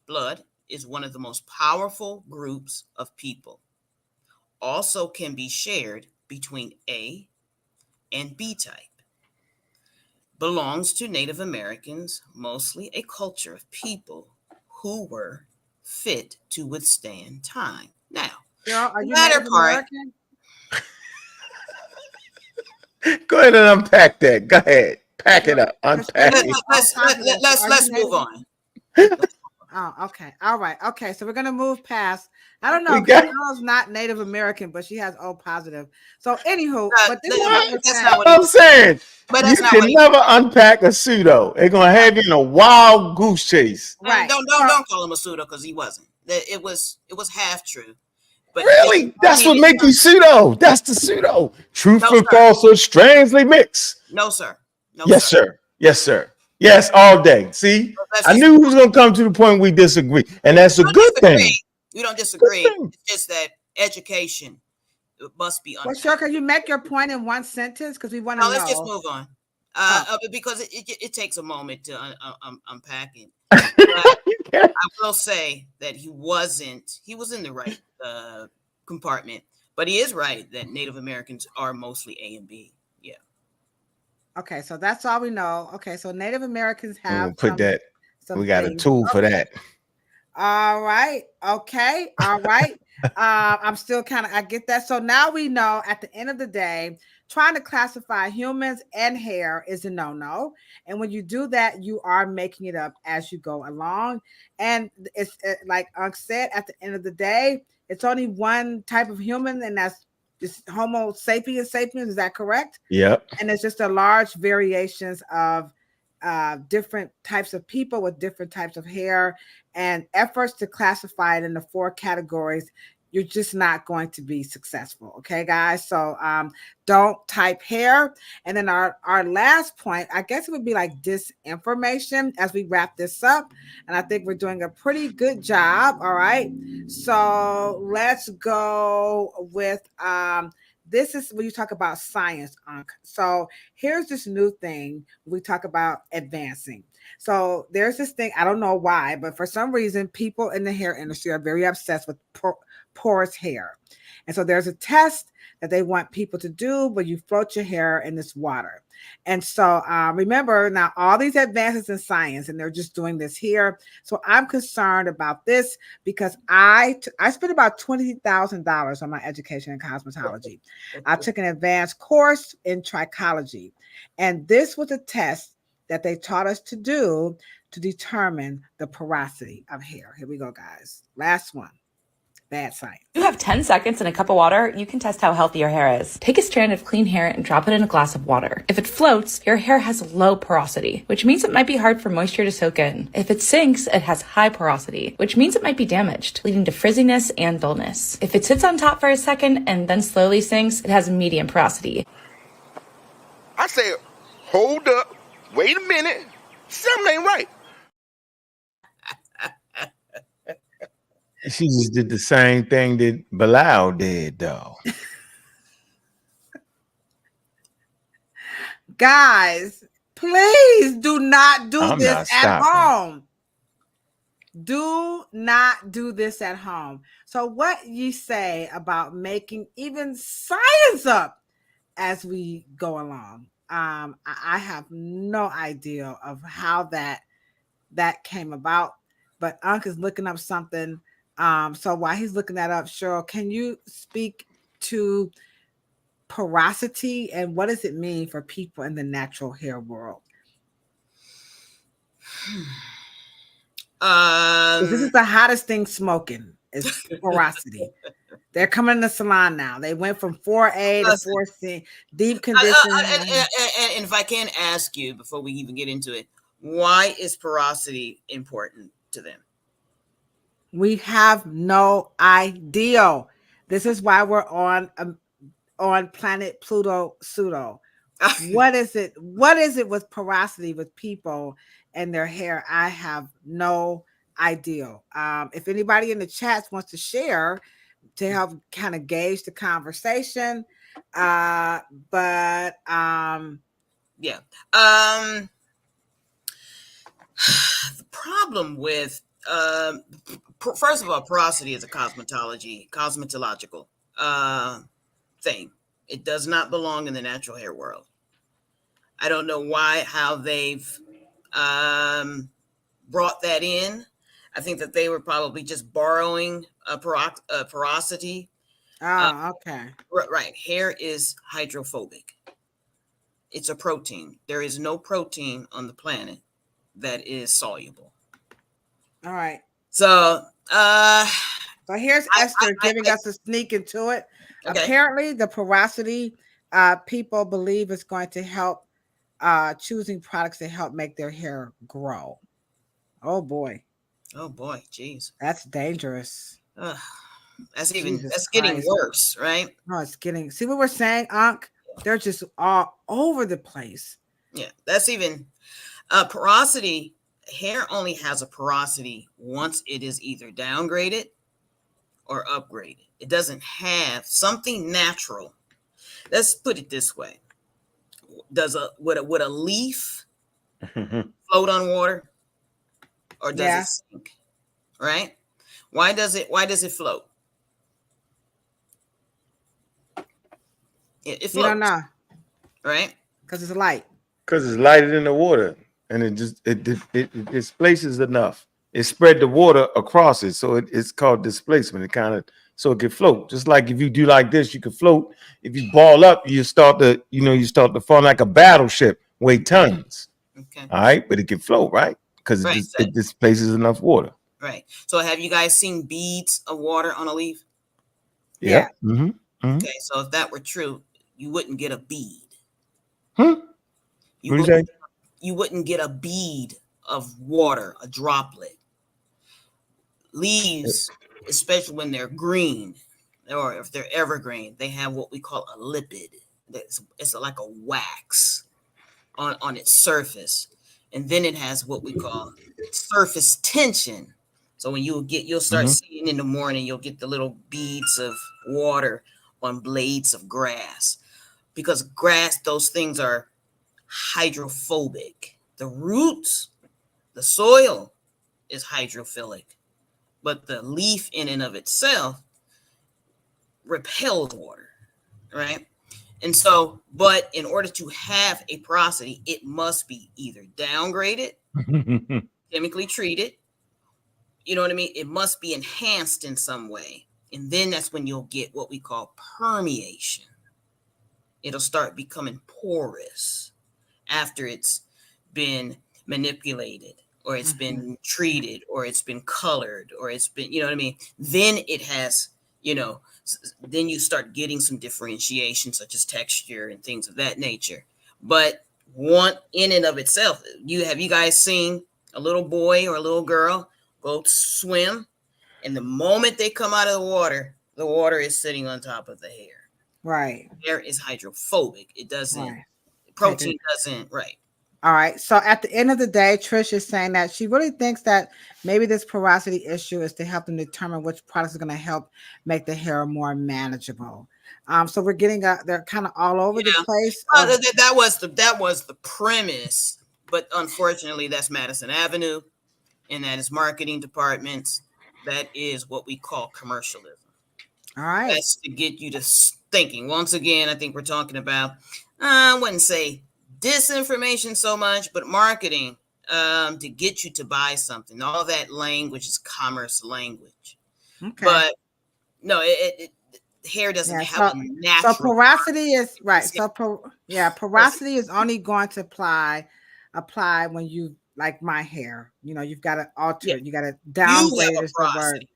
blood is one of the most powerful groups of people. Also can be shared between A and B type. Belongs to Native Americans, mostly a culture of people who were fit to withstand time. Now, are you latter Native part. American? Go ahead and unpack that. Go ahead. Pack it up. Unpack it. Let's move on. Oh, okay. All right. Okay. So we're gonna move past. I don't know. Carol's not Native American, but she has O positive. So anywho, but this that's not what I'm saying. But that's you can never unpack a pseudo. They're gonna have you in a wild goose chase. Right. Don't call him a pseudo because he wasn't. It was half true. But really? That's what makes you pseudo. That's the pseudo. Truth and false are strangely mixed. No, sir. No, yes, sir. Yes, sir. Yes, all day. See, I knew we was gonna come to the point we disagree, and that's a good thing. We don't disagree. It's just that education must be. Well, sure. Can you make your point in one sentence? Because we want to know. Let's just move on. Because it takes a moment to unpack it. I will say that he was in the right compartment, but he is right that Native Americans are mostly A and B. Yeah. Okay, so that's all we know. Okay, so Native Americans have put that. We got a tool for that. All right. Okay. All right. I'm still I get that. So now we know at the end of the day, trying to classify humans and hair is a no-no. And when you do that, you are making it up as you go along. And it's like Ankh said, at the end of the day, it's only one type of human, and that's just Homo sapiens sapiens. Is that correct? Yep. And it's just a large variations of different types of people with different types of hair, and efforts to classify it into 4 categories. You're just not going to be successful. Okay, guys. So don't type hair. And then our last point, I guess it would be like disinformation as we wrap this up. And I think we're doing a pretty good job. All right. So let's go with this is when you talk about science, Ankh. So here's this new thing we talk about advancing. So there's this thing, I don't know why, but for some reason, people in the hair industry are very obsessed with porous hair. And so there's a test that they want people to do where you float your hair in this water. And so remember now all these advances in science, and they're just doing this here. So I'm concerned about this because I spent about $20,000 on my education in cosmetology. I took an advanced course in trichology, and this was a test that they taught us to do to determine the porosity of hair. Here we go, guys. Last one. Bad science. You have 10 seconds in a cup of water, you can test how healthy your hair is. Take a strand of clean hair and drop it in a glass of water. If it floats, your hair has low porosity, which means it might be hard for moisture to soak in. If it sinks, it has high porosity, which means it might be damaged, leading to frizziness and dullness. If it sits on top for a second and then slowly sinks, it has medium porosity. I say, hold up, wait a minute, something ain't right. She just did the same thing that Bilal did, though. Guys, please do not do this at home. Do not do this at home. So what you say about making even science up as we go along? I have no idea of how that came about, but Unc is looking up something. So while he's looking that up, Cheryl, can you speak to porosity and what does it mean for people in the natural hair world? This is the hottest thing smoking is porosity. They're coming in the salon now. They went from 4A to 4C, deep condition. And if I can ask you before we even get into it, why is porosity important to them? We have no idea. This is why we're on planet Pluto Pseudo. What is it? What is it with porosity with people and their hair? I have no idea. If anybody in the chats wants to share to help kind of gauge the conversation, yeah. The problem with first of all, porosity is a cosmetological thing. It does not belong in the natural hair world. I don't know how they've brought that in. I think that they were probably just borrowing porosity. Oh, okay. Right. Hair is hydrophobic. It's a protein. There is no protein on the planet that is soluble. All right. So here's Esther giving us a sneak into it. Okay. Apparently, the porosity people believe is going to help choosing products to help make their hair grow. Oh boy. Oh boy, jeez. That's dangerous. That's getting worse, right? No, it's getting. See what we're saying, Ankh? They're just all over the place. Yeah, that's even porosity. Hair only has a porosity once it is either downgraded or upgraded. It doesn't have something natural. Let's put it this way: would a leaf float on water, or does it sink? Right? Why does it float? It floats. You don't know, right? Because it's light. Because it's lighter than the water, and it displaces enough. It spread the water across it, so it's called displacement. It kind of so it can float. Just like if you do like this, you can float. If you ball up, you start to fall like a battleship, weigh tons. Okay. All right, but it can float, right? Because it displaces enough water. Right. So have you guys seen beads of water on a leaf? Yeah. Mm-hmm. Mm-hmm. Okay. So if that were true, you wouldn't get a bead. You wouldn't get a bead of water, a droplet. Leaves, especially when they're green, or if they're evergreen, they have what we call a lipid. It's like a wax on its surface, and then it has what we call surface tension. So when you'll start seeing in the morning, you'll get the little beads of water on blades of grass, because grass, those things are hydrophobic. The roots, the soil is hydrophilic, but the leaf in and of itself repels water, right? And so, but in order to have a porosity, it must be either downgraded, chemically treated, you know what I mean? It must be enhanced in some way. And then that's when you'll get what we call permeation. It'll start becoming porous after it's been manipulated, or it's been treated, or it's been colored, or it's been, you know what I mean? Then it has, then you start getting some differentiation, such as texture and things of that nature. But one in and of itself, have you guys seen a little boy or a little girl go swim, and the moment they come out of the water is sitting on top of the hair. Right. Hair is hydrophobic. It doesn't, protein doesn't, right. All right. So at the end of the day, Trish is saying that she really thinks that maybe this porosity issue is to help them determine which products are going to help make the hair more manageable. So we're getting they're kind of all over the place. That was the premise, but unfortunately, that's Madison Avenue, and that is marketing departments. That is what we call commercialism. All right. That's to get you to thinking. Once again, I think we're talking about, I wouldn't say disinformation so much, but marketing to get you to buy something. All that language is commerce language. Okay. But no, hair doesn't have a natural. So porosity is right. So porosity is only going to apply when you like my hair. You've got to alter it. You got to downgrade it is the word.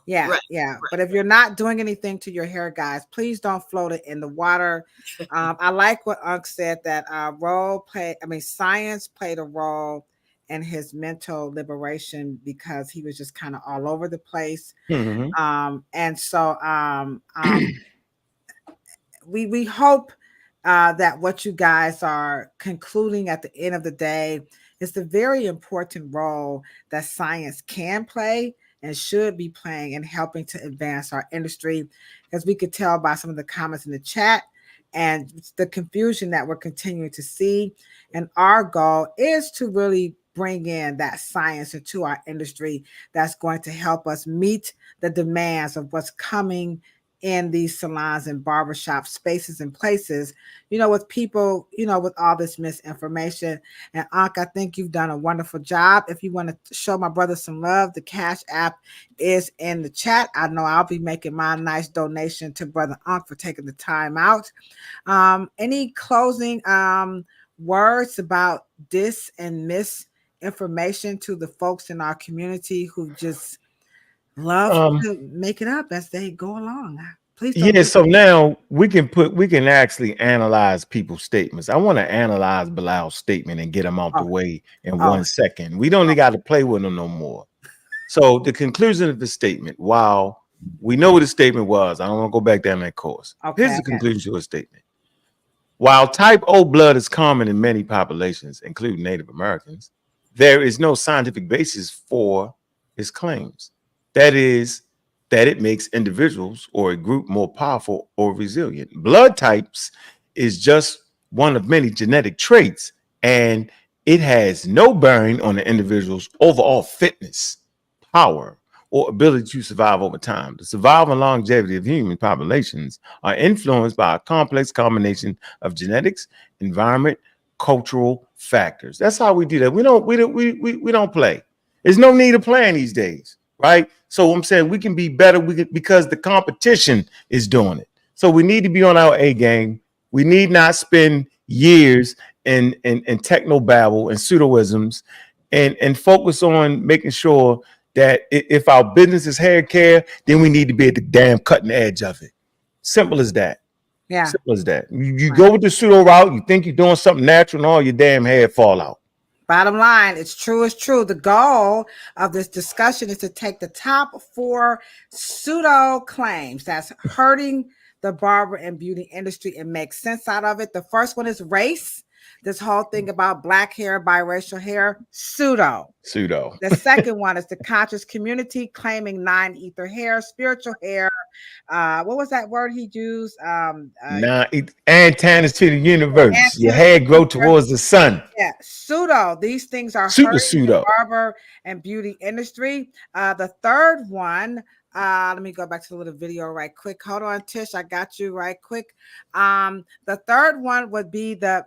Yeah, right, yeah. Right. But if you're not doing anything to your hair, guys, please don't float it in the water. I like what Unc said that science played a role in his mental liberation because he was just kind of all over the place. Mm-hmm. And so we hope that what you guys are concluding at the end of the day is the very important role that science can play and should be playing in helping to advance our industry, as we could tell by some of the comments in the chat and the confusion that we're continuing to see. And our goal is to really bring in that science into our industry that's going to help us meet the demands of what's coming in these salons and barbershop spaces and places, with people, with all this misinformation. And Ankh, I think you've done a wonderful job. If you want to show my brother some love, the Cash App is in the chat. I know I'll be making my nice donation to Brother Ankh for taking the time out. Any closing words about dis and misinformation to the folks in our community who just love to make it up as they go along? Please don't. Yeah, so now we can actually analyze people's statements. I want to analyze Bilal's statement and get them out the way in 1 second. We don't got to play with them no more. So the conclusion of the statement, while we know what the statement was, I don't want to go back down that course. Here's the conclusion to a statement. While type O blood is common in many populations, including Native Americans, there is no scientific basis for his claims. That is, that it makes individuals or a group more powerful or resilient. Blood types is just one of many genetic traits, and it has no bearing on the individual's overall fitness, power, or ability to survive over time. The survival and longevity of human populations are influenced by a complex combination of genetics, environment, cultural factors. That's how we do that. We don't play. There's no need of playing these days, right? So I'm saying we can be better because the competition is doing it. So we need to be on our A game. We need not spend years in techno babble and pseudoisms and focus on making sure that if our business is hair care, then we need to be at the damn cutting edge of it. Simple as that. Yeah. Simple as that. You go with the pseudo route, you think you're doing something natural, and all your damn hair fall out. Bottom line, it's true. It's true. The goal of this discussion is to take the top 4 pseudo claims that's hurting the barber and beauty industry and make sense out of it. The first one is race. This whole thing about black hair, biracial hair, pseudo. The second one is the conscious community claiming 9 ether hair, spiritual hair. What was that word he used? Antennas to the universe. Your hair grow towards the sun. Yeah, pseudo. These things are hurting the barber and beauty industry. The third one. Let me go back to the little video right quick. Hold on, Tish. I got you right quick. The third one would be the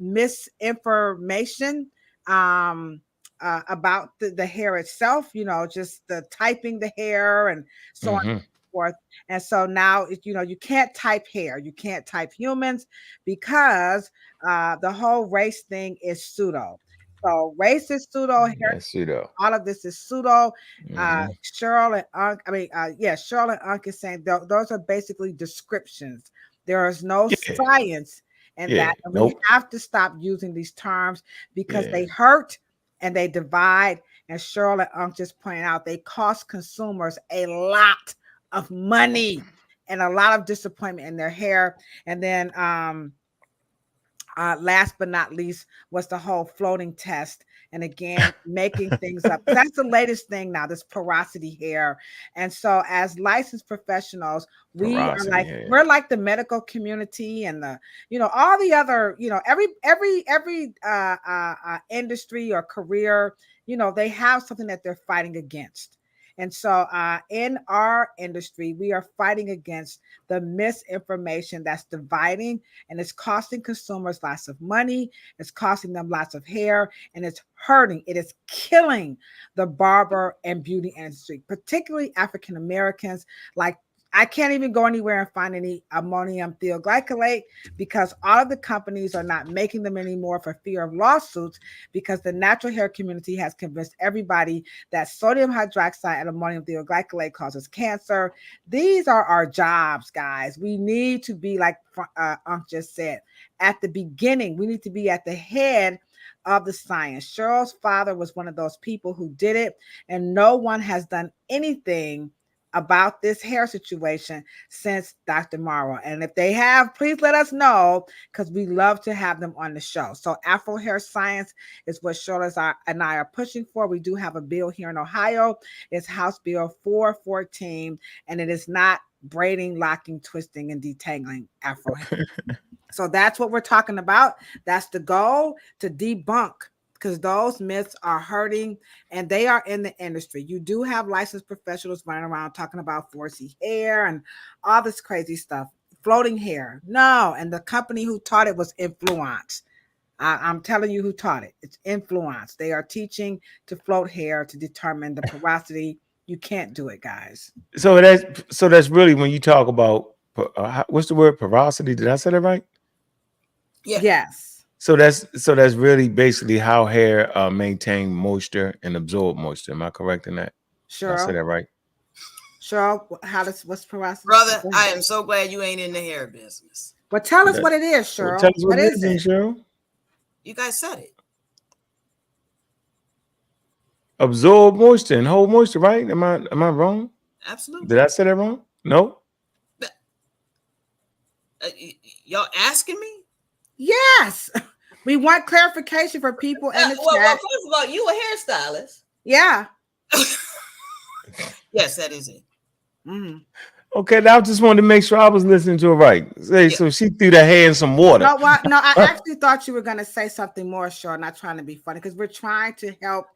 misinformation about the hair itself, just the typing the hair and so on and so forth. And so now, you can't type hair. You can't type humans because the whole race thing is pseudo. So race is pseudo, hair pseudo. All of this is pseudo. Cheryl and Ankh, Cheryl and Ankh is saying those are basically descriptions. There is no science in that. And we have to stop using these terms because they hurt and they divide. And Cheryl and Ankh just pointed out they cost consumers a lot of money and a lot of disappointment in their hair. And then last but not least was the whole floating test. And again, making things up. That's the latest thing now, this porosity hair. And so as licensed professionals, we're like the medical community and the, all the other, every industry or career, they have something that they're fighting against. And so in our industry, we are fighting against the misinformation that's dividing, and it's costing consumers lots of money. It's costing them lots of hair, and it's hurting. It is killing the barber and beauty industry, particularly African Americans. Like, I can't even go anywhere and find any ammonium thioglycolate because all of the companies are not making them anymore for fear of lawsuits, because the natural hair community has convinced everybody that sodium hydroxide and ammonium thioglycolate causes cancer. These are our jobs, guys. We need to be, like Ankh just said, at the beginning. We need to be at the head of the science. Cheryl's father was one of those people who did it, and no one has done anything about this hair situation since Dr. Morrow. And if they have, please let us know, because we love to have them on the show. So Afro hair science is what Cheryl and I are pushing for. We do have a bill here in Ohio. It's House Bill 414, and it is not braiding, locking, twisting, and detangling Afro hair. So that's what we're talking about. That's the goal, to debunk, because those myths are hurting and they are in the industry. You do have licensed professionals running around talking about 4C hair and all this crazy stuff. Floating hair. No. And the company who taught it was Influence. I'm telling you who taught it. It's Influence. They are teaching to float hair to determine the porosity. You can't do it, guys. So that's really when you talk about what's the word, porosity? Did I say that right? Yeah. Yes. So that's really basically how hair maintain moisture and absorb moisture. Am I correct in that? Sure. Did I say that right? Sure. What's porosity? Brother, I am so glad you ain't in the hair business. Well, tell us what it is, Cheryl. Well, tell us what it is, Cheryl. You guys said it. Absorb moisture and hold moisture, right? Am I wrong? Absolutely. Did I say that wrong? No. Y'all asking me? Yes. We want clarification for people in the chat. Well, first of all, you a hairstylist. Yeah. Yes, that is it. Mm-hmm. Okay, I just wanted to make sure I was listening to it right. So she threw that hair in some water. No, I actually thought you were going to say something more, Cheryl, not trying to be funny, because we're trying to help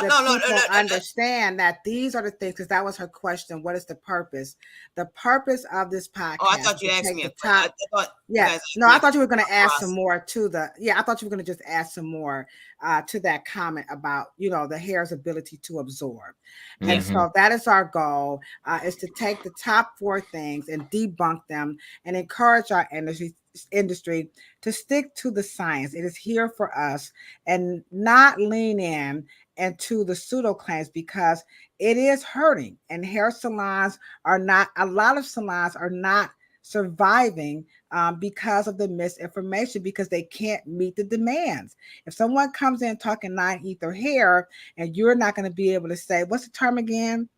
people understand that these are the things, because that was her question. What is the purpose? The purpose of this podcast. Oh, I thought you asked me. I thought you were going to add some more to I thought you were going to just add some more to that comment about, the hair's ability to absorb. Mm-hmm. And so that is our goal, is to take the top 4 things and debunk them and encourage our industry to stick to the science. It is here for us, and not lean in into the pseudo claims, because it is hurting, and a lot of salons are not surviving because of the misinformation, because they can't meet the demands. If someone comes in talking 9 ether hair and you're not going to be able to say, what's the term again?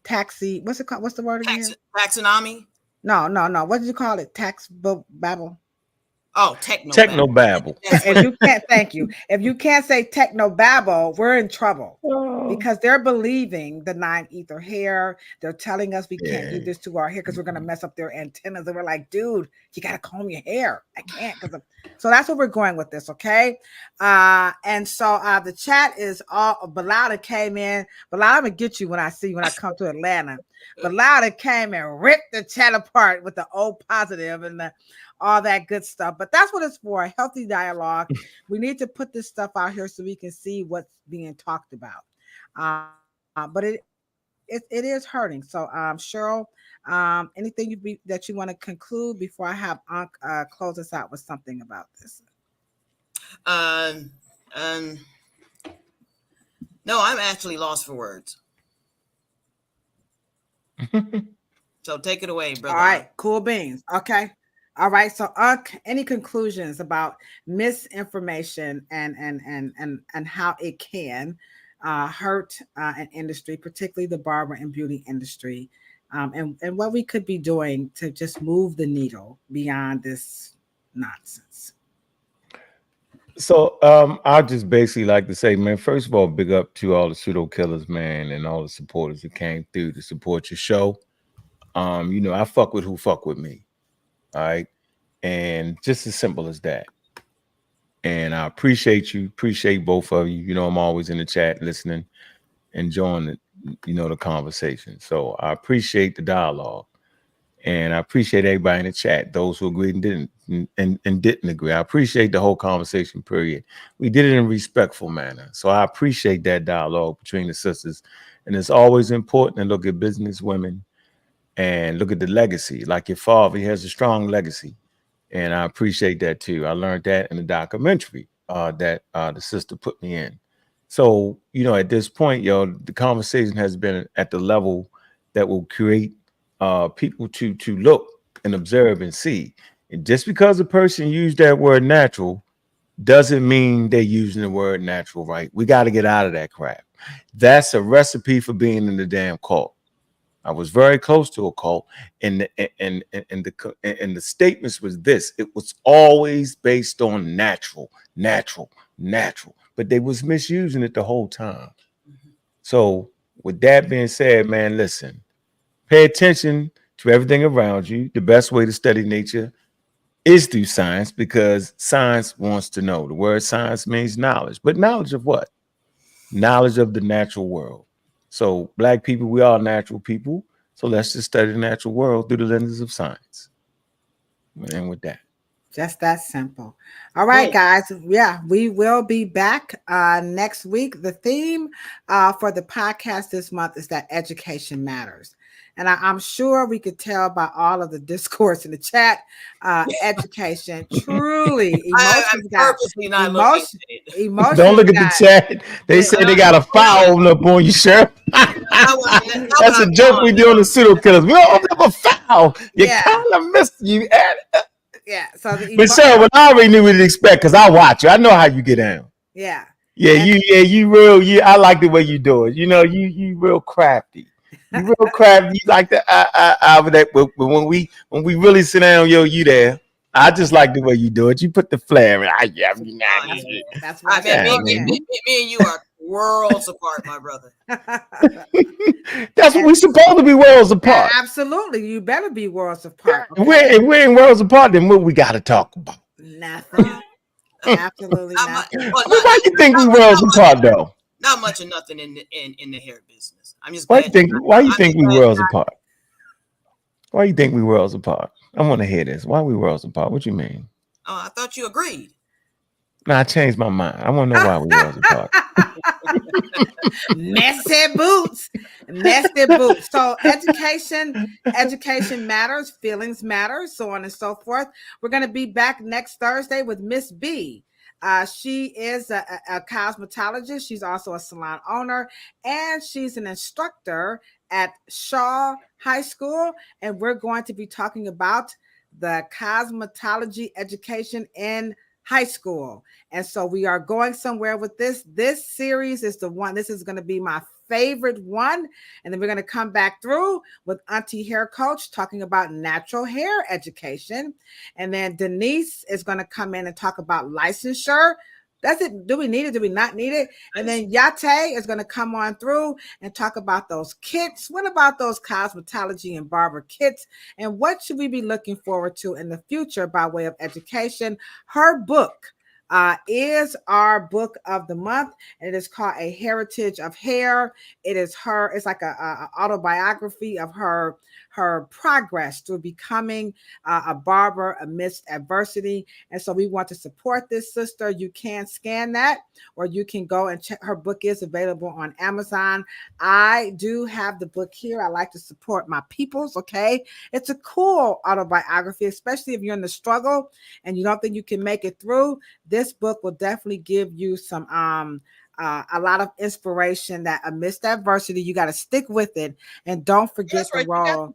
What's it called? What's the word again? Taxonomy? No. What did you call it? Babble? Oh, technobabble. If you can't, thank you. If you can't say technobabble, we're in trouble, because they're believing the 9 ether hair. They're telling us we can't do this to our hair because we're going to mess up their antennas. And we're like, dude, you got to comb your hair. I can't. So that's what we're going with this. Okay. And so the chat is all, Balada came in. Balada, I'm going to get you when I come to Atlanta. Balada came and ripped the chat apart with the O positive and all that good stuff. But that's what it's for, a healthy dialogue. We need to put this stuff out here so we can see what's being talked about. But it is hurting. So Cheryl, anything that you want to conclude before I have Ankh close us out with something about this? No, I'm actually lost for words. So take it away, brother. All right, cool beans. Okay. All right. So any conclusions about misinformation and how it can hurt an industry, particularly the barber and beauty industry, and what we could be doing to just move the needle beyond this nonsense? So I just basically like to say, man, first of all, big up to all the Pseudo Killas, man, and all the supporters that came through to support your show. I fuck with who fuck with me. All right. And just as simple as that. And I appreciate both of you. I'm always in the chat listening, enjoying the conversation. So I appreciate the dialogue. And I appreciate everybody in the chat, those who agreed and didn't agree. I appreciate the whole conversation, period. We did it in a respectful manner. So I appreciate that dialogue between the sisters. And it's always important to look at business women and look at the legacy. Like your father, he has a strong legacy. And I appreciate that too. I learned that in the documentary that the sister put me in. So, at this point, the conversation has been at the level that will create people to look and observe and see. And just because a person used that word natural doesn't mean they're using the word natural right. We got to get out of that crap. That's a recipe for being in the damn cult. I was very close to a cult, and the statements was this: it was always based on natural, but they was misusing it the whole time. So, with that being said, man, listen, pay attention to everything around you. The best way to study nature is through science, because science wants to know. The word science means knowledge, but knowledge of what? Knowledge of the natural world. So, Black people, we are natural people. So let's just study the natural world through the lenses of science. And with that. Just that simple. All right, guys. Yeah, we will be back next week. The theme for the podcast this month is that education matters. And I'm sure we could tell by all of the discourse in the chat, education truly, emotions got emotion. Don't look at the chat. They say they got a foul up on you, sure. That's a joke we do on the Pseudo Killas. We don't have a foul. You kind of missed you. Yeah. So but sure, but I already knew what to expect because I watch you. I know how you get down. Yeah. You real. I like the way you do it. You real crafty. You real crafty. You like that. But when we really sit down, you there. I just like the way you do it. You put the flair in. That's right. Me and you are worlds apart, my brother. That's what we're supposed to be, worlds apart. Absolutely. You better be worlds apart. Okay? If we're in worlds apart, then what we got to talk about? Nothing. Absolutely nothing. Why you think we worlds apart, though? Not much of nothing in the hair business. I'm just. Why you think we worlds apart? Why you think we worlds apart? I want to hear this. Why we worlds apart? What you mean? Oh, I thought you agreed. No, I changed my mind. I want to know why we worlds apart. Messy boots. So education matters, feelings matter, so on and so forth. We're going to be back next Thursday with Miss B. She is a cosmetologist. She's also a salon owner, and she's an instructor at Shaw High School. And we're going to be talking about the cosmetology education in high school. And so we are going somewhere with this. This series is the one. This is going to be my favorite one. And then we're going to come back through with Auntie Hair Coach talking about natural hair education. And then Denise is going to come in and talk about licensure. That's it. Do we need it? Do we not need it? And then Yate is going to come on through and talk about those kits. What about those cosmetology and barber kits? And what should we be looking forward to in the future by way of education? Her book is our book of the month, and it is called A Heritage of Hair. It's like a autobiography of her progress through becoming a barber amidst adversity. And so we want to support this sister. You can scan that, or you can go and check. Her book is available on Amazon. I do have the book here. I like to support my peoples. Okay. It's a cool autobiography, especially if you're in the struggle and you don't think you can make it through. This book will definitely give you some a lot of inspiration that amidst adversity, you got to stick with it and don't forget the role.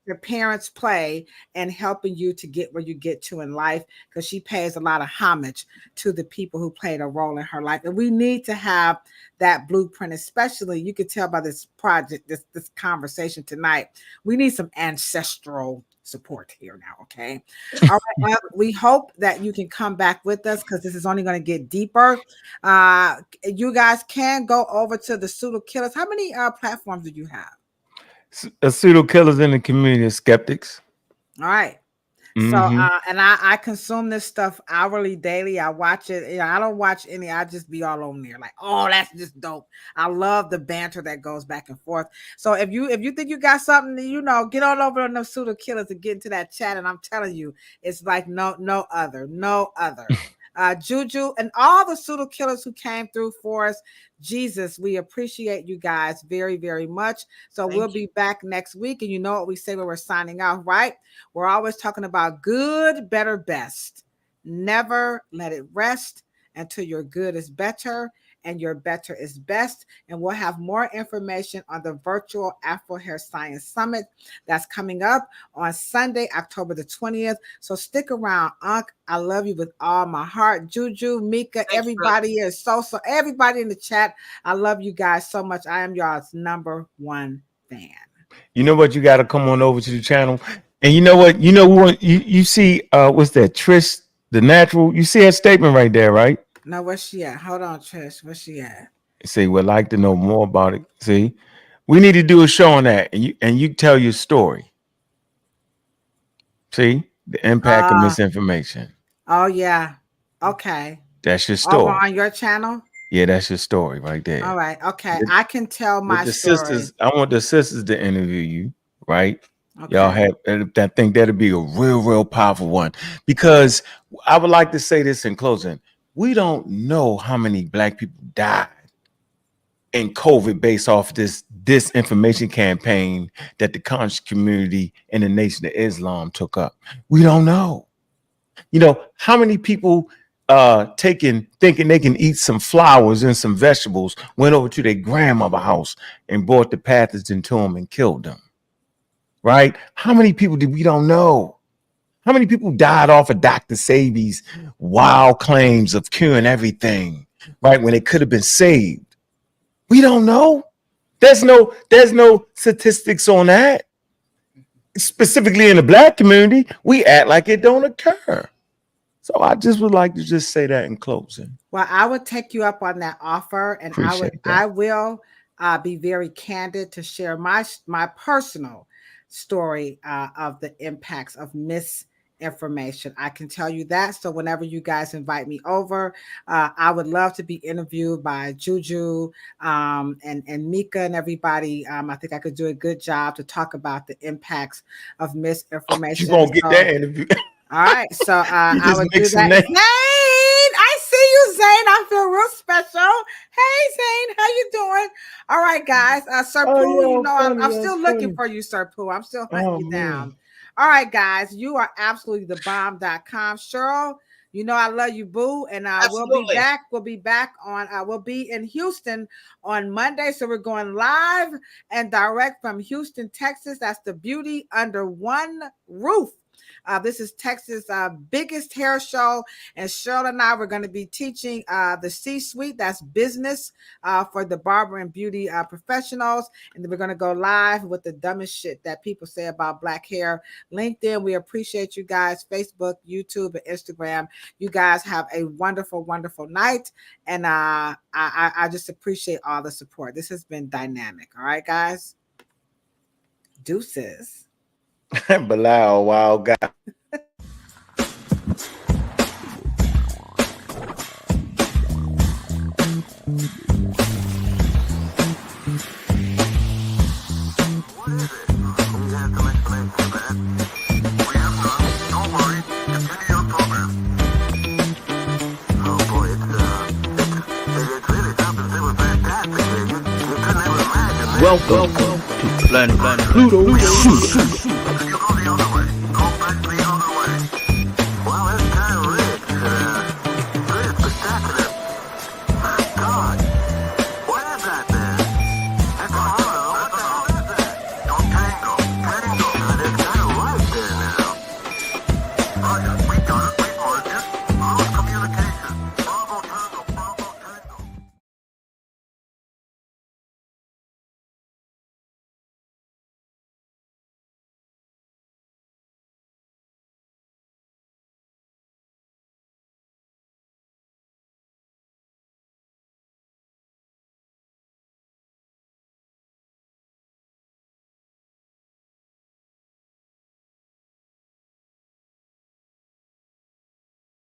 Your parents play in helping you to get where you get to in life, because she pays a lot of homage to the people who played a role in her life. And we need to have that blueprint, especially you can tell by this project, this conversation tonight. We need some ancestral support here now. Okay. All right. Well, we hope that you can come back with us, because this is only going to get deeper. You guys can go over to the Pseudo Killas. How many platforms do you have? A Pseudo Killas in the community of skeptics. All right. So, Mm-hmm. and I consume this stuff hourly, daily. I watch it. You know, I don't watch any. I just be all on there, like, oh, that's just dope. I love the banter that goes back and forth. So if you think you got something, you know, get on over on the Pseudo Killas and get into that chat. And I'm telling you, it's like no other. Juju and all the Pseudo Killas who came through for us. Jesus, we appreciate you guys very, very much. So we'll be back next week. And you know what we say when we're signing off, right? We're always talking about good, better, best. Never let it rest until your good is better and your better is best. And we'll have more information on the virtual Afro Hair Science Summit that's coming up on Sunday, October the 20th. So stick around, Ankh. I love you with all my heart. Juju, Mika, everybody is so everybody in the chat. I love you guys so much. I am y'all's number one fan. You know what? You got to come on over to the channel. And you know what? You know what? You see, what's that? Trish, the natural. You see that statement right there, right? No, where's she at? Hold on, Trish. Where's she at? Say, would like to know more about it. See, we need to do a show on that, and you tell your story. See the impact of misinformation. Oh yeah. Okay. That's your story. Over on your channel. Yeah, that's your story right there. All right. Okay. I can tell my story. Sisters, I want the sisters to interview you, right? Okay. Y'all have, I think that'd be a real powerful one, because I would like to say this in closing. We don't know how many Black people died in COVID based off this disinformation campaign that the conscious community and the Nation of Islam took up. We don't know. You know, how many people thinking they can eat some flowers and some vegetables, went over to their grandmother's house and brought the pathogen to them and killed them. Right? How many people did we don't know? How many people died off of Dr. Sebi's wild claims of curing everything, right? When it could have been saved. We don't know. There's no statistics on that. Specifically in the Black community, we act like it don't occur. So I just would like to just say that in closing. Well, I would take you up on that offer, and I will be very candid to share my personal story of the impacts of misinformation. I can tell you that. So whenever you guys invite me over, I would love to be interviewed by Juju and Mika and everybody. I think I could do a good job to talk about the impacts of misinformation. You won't get that interview. All right. So I would do that. Zane, I see you, Zane. I feel real special. Hey, Zane, how you doing? All right, guys. Sir Pooh, you know, I'm still looking for you, Sir Pooh. I'm still hunting you down. All right, guys. You are absolutely the bomb.com. Cheryl, you know I love you, boo. And we'll be back. We'll be back on, we'll be in Houston on Monday. So we're going live and direct from Houston, Texas. That's the Beauty Under One Roof. This is Texas' biggest hair show, and Cheryl and I were going to be teaching the C-suite, that's business for the barber and beauty professionals, and then we're going to go live with the dumbest shit that people say about Black hair. LinkedIn, we appreciate you guys. Facebook, YouTube, and Instagram. You guys have a wonderful, wonderful night, and I just appreciate all the support. This has been dynamic. All right, guys? Deuces. Bilal, wild guy. Welcome to Planet Pluto.